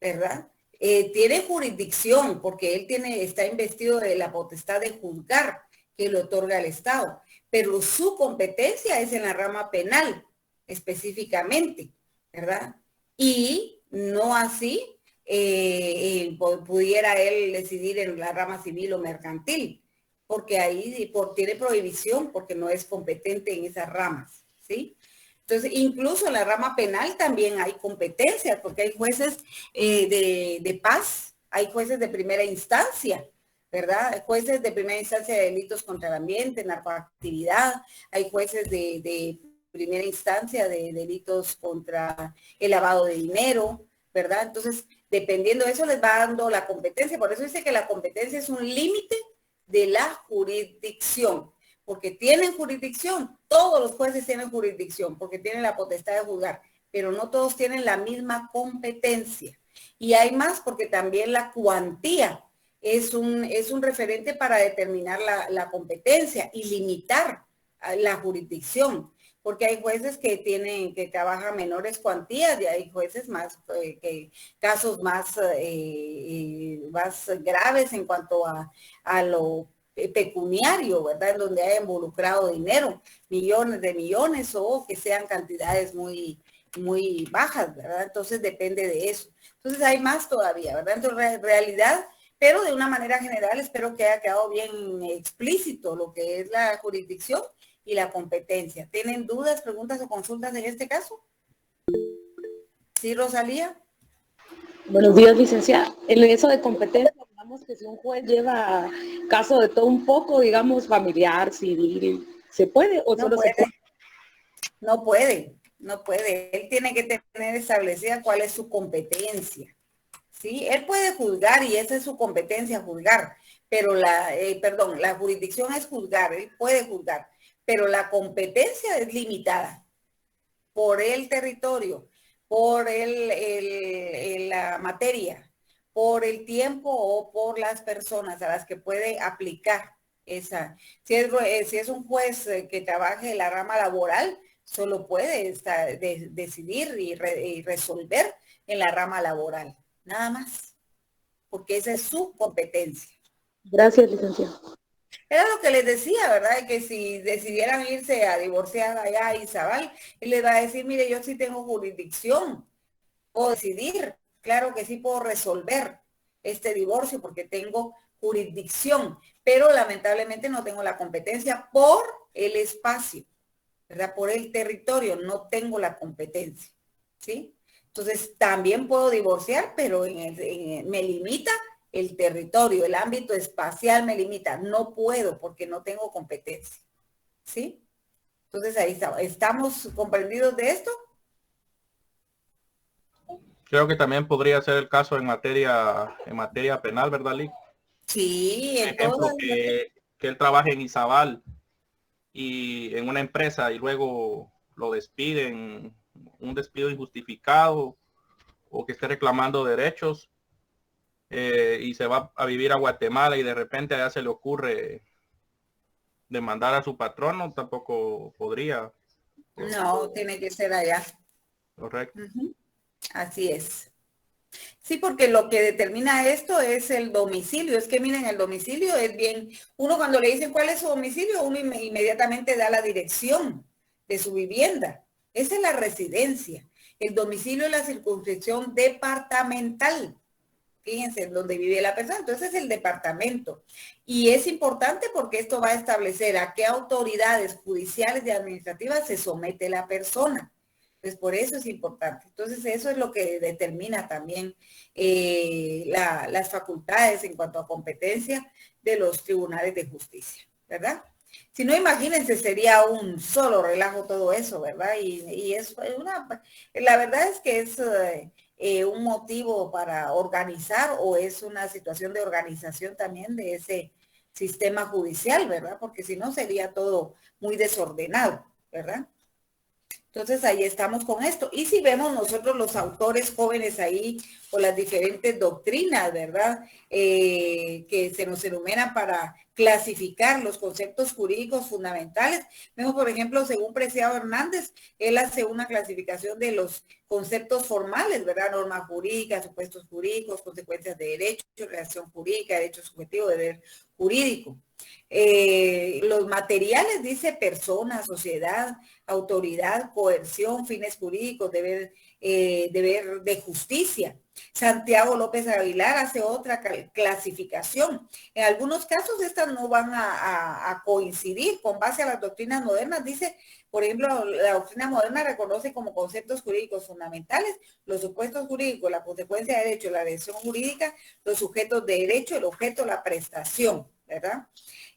¿verdad? Tiene jurisdicción porque él está investido de la potestad de juzgar que le otorga el Estado, pero su competencia es en la rama penal específicamente, ¿verdad? Y no así pudiera él decidir en la rama civil o mercantil, porque ahí tiene prohibición porque no es competente en esas ramas, ¿sí? Entonces, incluso en la rama penal también hay competencia, porque hay jueces de paz, hay jueces de primera instancia, ¿verdad? Hay jueces de primera instancia de delitos contra el ambiente, narcoactividad, hay jueces de primera instancia de delitos contra el lavado de dinero, ¿verdad? Entonces, dependiendo de eso les va dando la competencia. Por eso dice que la competencia es un límite de la jurisdicción, porque tienen jurisdicción, todos los jueces tienen jurisdicción, porque tienen la potestad de juzgar, pero no todos tienen la misma competencia. Y hay más porque también la cuantía es un referente para determinar la competencia y limitar la jurisdicción, porque hay jueces que trabajan menores cuantías y hay jueces más, casos más graves en cuanto a lo pecuniario, ¿verdad? En donde haya involucrado dinero, millones de millones o que sean cantidades muy bajas, ¿verdad? Entonces depende de eso. Entonces hay más todavía, ¿verdad? Entonces realidad, pero de una manera general espero que haya quedado bien explícito lo que es la jurisdicción y la competencia. ¿Tienen dudas, preguntas o consultas en este caso? ¿Sí, Rosalía? Buenos días, licenciada. En eso de competencia, digamos que si un juez lleva caso de todo un poco, digamos, familiar, civil, ¿se puede o solo se puede? No puede, no puede. Él tiene que tener establecida cuál es su competencia. ¿Sí? Él puede juzgar y esa es su competencia, juzgar, pero la jurisdicción es juzgar, él puede juzgar, pero la competencia es limitada por el territorio, por la materia, por el tiempo o por las personas a las que puede aplicar esa. Si es un juez que trabaje en la rama laboral, solo puede decidir y resolver en la rama laboral, nada más, porque esa es su competencia. Gracias, licenciada. Era lo que les decía, ¿verdad? Que si decidieran irse a divorciar allá a Izabal, él les va a decir, mire, yo sí tengo jurisdicción, puedo decidir, claro que sí puedo resolver este divorcio porque tengo jurisdicción, pero lamentablemente no tengo la competencia por el espacio, ¿verdad? Por el territorio, no tengo la competencia, ¿sí? Entonces también puedo divorciar, pero me limita el territorio, el ámbito espacial me limita, no puedo porque no tengo competencia, ¿sí? Entonces ahí está. ¿Estamos comprendidos de esto? Creo que también podría ser el caso en materia penal, ¿verdad, Lick? Sí, por ejemplo, que él trabaje en Izabal y en una empresa y luego lo despiden, un despido injustificado o que esté reclamando derechos y se va a vivir a Guatemala y de repente allá se le ocurre demandar a su patrono, tampoco podría. No, tiene que ser allá. Correcto. Así es. Sí, porque lo que determina esto es el domicilio. Es que miren, el domicilio es bien, uno cuando le dicen cuál es su domicilio, uno inmediatamente da la dirección de su vivienda. Esa es la residencia. El domicilio es la circunscripción departamental. Fíjense, donde vive la persona. Entonces es el departamento. Y es importante porque esto va a establecer a qué autoridades judiciales y administrativas se somete la persona. Pues por eso es importante. Entonces eso es lo que determina también las facultades en cuanto a competencia de los tribunales de justicia, ¿verdad? Si no, imagínense, sería un solo relajo todo eso, ¿verdad? Y es la verdad es que es un motivo para organizar o es una situación de organización también de ese sistema judicial, ¿verdad? Porque si no sería todo muy desordenado, ¿verdad? Entonces ahí estamos con esto. Y si vemos nosotros los autores jóvenes ahí o las diferentes doctrinas, ¿verdad? Que se nos enumeran para clasificar los conceptos jurídicos fundamentales. Vemos, por ejemplo, según Preciado Hernández, él hace una clasificación de los conceptos formales, ¿verdad? Norma jurídica, supuestos jurídicos, consecuencias de derecho, relación jurídica, derecho subjetivo, deber jurídico. Los materiales, dice persona, sociedad, autoridad, coerción, fines jurídicos, deber de justicia. Santiago López Aguilar hace otra clasificación. En algunos casos estas no van a coincidir con base a las doctrinas modernas. Dice, por ejemplo, la doctrina moderna reconoce como conceptos jurídicos fundamentales los supuestos jurídicos, la consecuencia de derecho, la relación jurídica, los sujetos de derecho, el objeto, la prestación, ¿verdad?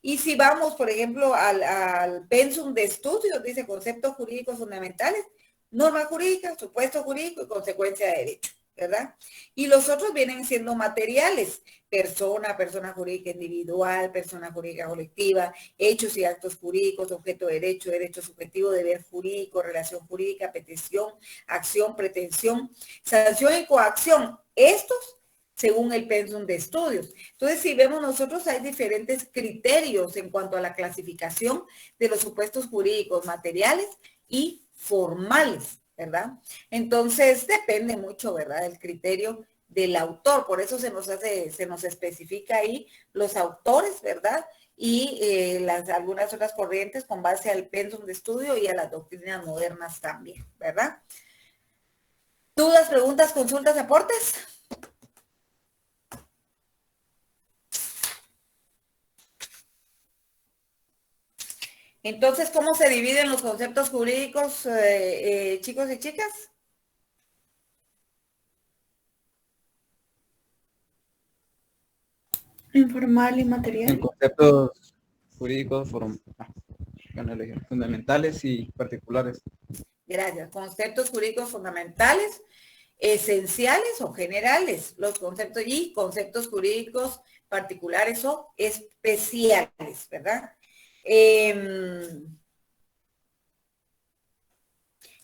Y si vamos, por ejemplo, al pensum de estudios, dice conceptos jurídicos fundamentales, norma jurídica, supuesto jurídico y consecuencia de derecho, ¿verdad? Y los otros vienen siendo materiales, persona, persona jurídica individual, persona jurídica colectiva, hechos y actos jurídicos, objeto de derecho, derecho subjetivo, deber jurídico, relación jurídica, petición, acción, pretensión, sanción y coacción. Estos según el pensum de estudios. Entonces, si vemos nosotros, hay diferentes criterios en cuanto a la clasificación de los supuestos jurídicos materiales y formales, ¿verdad? Entonces, depende mucho, ¿verdad?, del criterio del autor. Por eso se nos especifica ahí los autores, ¿verdad? Y algunas otras corrientes con base al pensum de estudio y a las doctrinas modernas también, ¿verdad? ¿Dudas, preguntas, consultas, aportes? Entonces, ¿cómo se dividen los conceptos jurídicos, chicos y chicas? Informal y material. En conceptos jurídicos fundamentales y particulares. Gracias. Conceptos jurídicos fundamentales, esenciales o generales, los conceptos y conceptos jurídicos particulares o especiales, ¿verdad?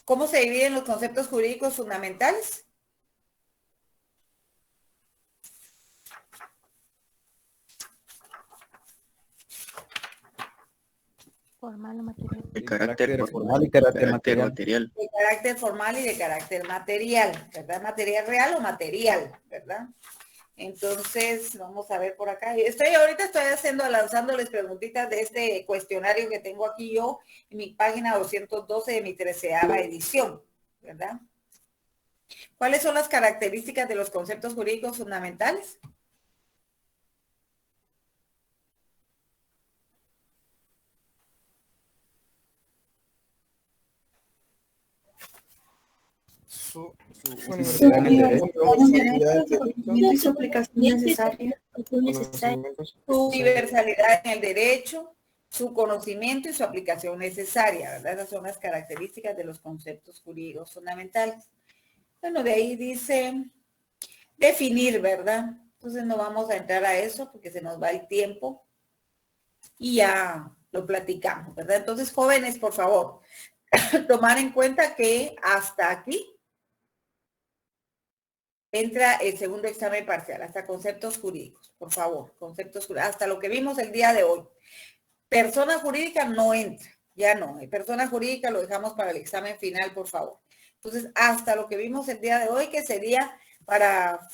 ¿Cómo se dividen los conceptos jurídicos fundamentales? Formal o material. De carácter formal y carácter material. De carácter formal y de carácter material, ¿verdad? Material real o material, ¿verdad? Entonces, vamos a ver por acá. Ahorita estoy lanzándoles preguntitas de este cuestionario que tengo aquí yo en mi página 212 de mi 13ª edición, ¿verdad? ¿Cuáles son las características de los conceptos jurídicos fundamentales? Su universalidad en el derecho, su conocimiento y su aplicación necesaria, ¿verdad? Esas son las características de los conceptos jurídicos fundamentales. Bueno, de ahí dice definir, ¿verdad? Entonces no vamos a entrar a eso porque se nos va el tiempo y ya lo platicamos, ¿verdad? Entonces, jóvenes, por favor, tomar en cuenta que hasta aquí entra el segundo examen parcial, hasta conceptos jurídicos, por favor, conceptos jurídicos, hasta lo que vimos el día de hoy. Persona jurídica no entra, ya no. Persona jurídica lo dejamos para el examen final, por favor. Entonces, hasta lo que vimos el día de hoy, que sería para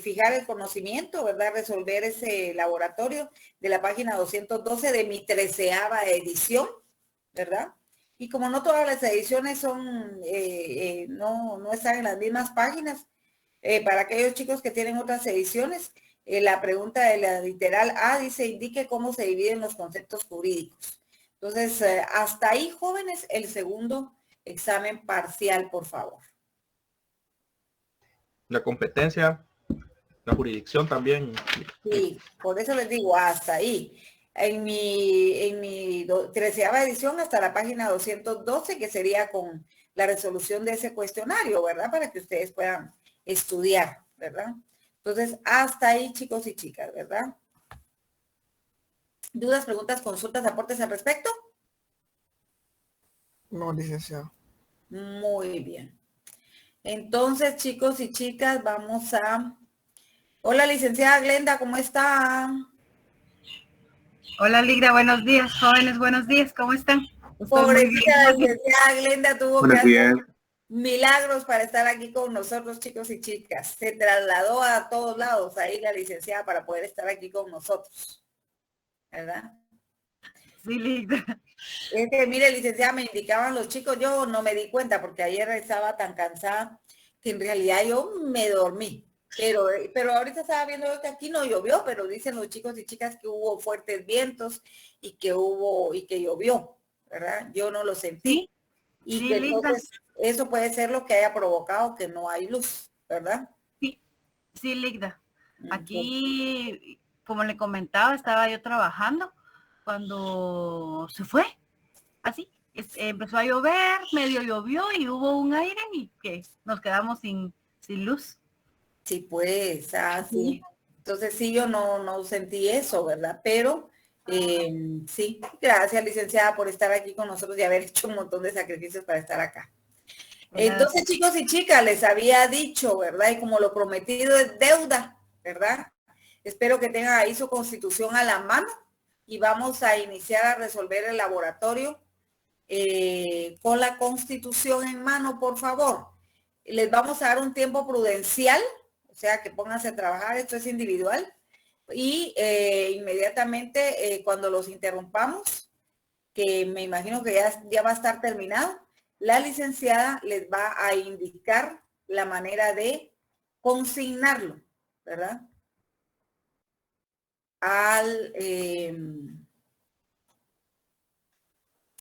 fijar el conocimiento, ¿verdad? Resolver ese laboratorio de la página 212 de mi 13ª edición, ¿verdad? Y como no todas las ediciones son, no están en las mismas páginas, para aquellos chicos que tienen otras ediciones, la pregunta de la literal A dice, indique cómo se dividen los conceptos jurídicos. Entonces, hasta ahí, jóvenes, el segundo examen parcial, por favor. La competencia, la jurisdicción también. Sí, por eso les digo, hasta ahí. En mi 13ª edición, hasta la página 212, que sería con la resolución de ese cuestionario, ¿verdad? Para que ustedes puedan estudiar, ¿verdad? Entonces, hasta ahí, chicos y chicas, ¿verdad? ¿Dudas, preguntas, consultas, aportes al respecto? No, licenciado. Muy bien. Entonces, chicos y chicas, vamos a... Hola, licenciada Glenda, ¿cómo está? Hola, Ligra, buenos días. Jóvenes, buenos días. ¿Cómo están? Estoy muy bien. Pobrecita, la licenciada Glenda tuvo que Buenos días. hacer milagros para estar aquí con nosotros, chicos y chicas. Se trasladó a todos lados ahí la licenciada para poder estar aquí con nosotros. ¿Verdad? Sí, Ligra. Es que, mire, licenciada, me indicaban los chicos, yo no me di cuenta porque ayer estaba tan cansada que en realidad yo me dormí. Pero ahorita estaba viendo que aquí no llovió, pero dicen los chicos y chicas que hubo fuertes vientos y que llovió, ¿verdad? Yo no lo sentí. Y Sí, que Ligra. entonces eso puede ser lo que haya provocado que no hay luz, ¿verdad? Sí, Ligra. Aquí, como le comentaba, estaba yo trabajando cuando se fue. Así. Empezó a llover, medio llovió y hubo un aire y que nos quedamos sin luz. Sí, pues, sí. Entonces sí, yo no sentí eso, ¿verdad? Pero sí, gracias, licenciada, por estar aquí con nosotros y haber hecho un montón de sacrificios para estar acá. Entonces, chicos y chicas, les había dicho, ¿verdad? Y como lo prometido es deuda, ¿verdad? Espero que tengan ahí su constitución a la mano y vamos a iniciar a resolver el laboratorio con la constitución en mano, por favor. Les vamos a dar un tiempo prudencial, o sea, que pónganse a trabajar, esto es individual. Y inmediatamente cuando los interrumpamos, que me imagino que ya va a estar terminado, la licenciada les va a indicar la manera de consignarlo, ¿verdad?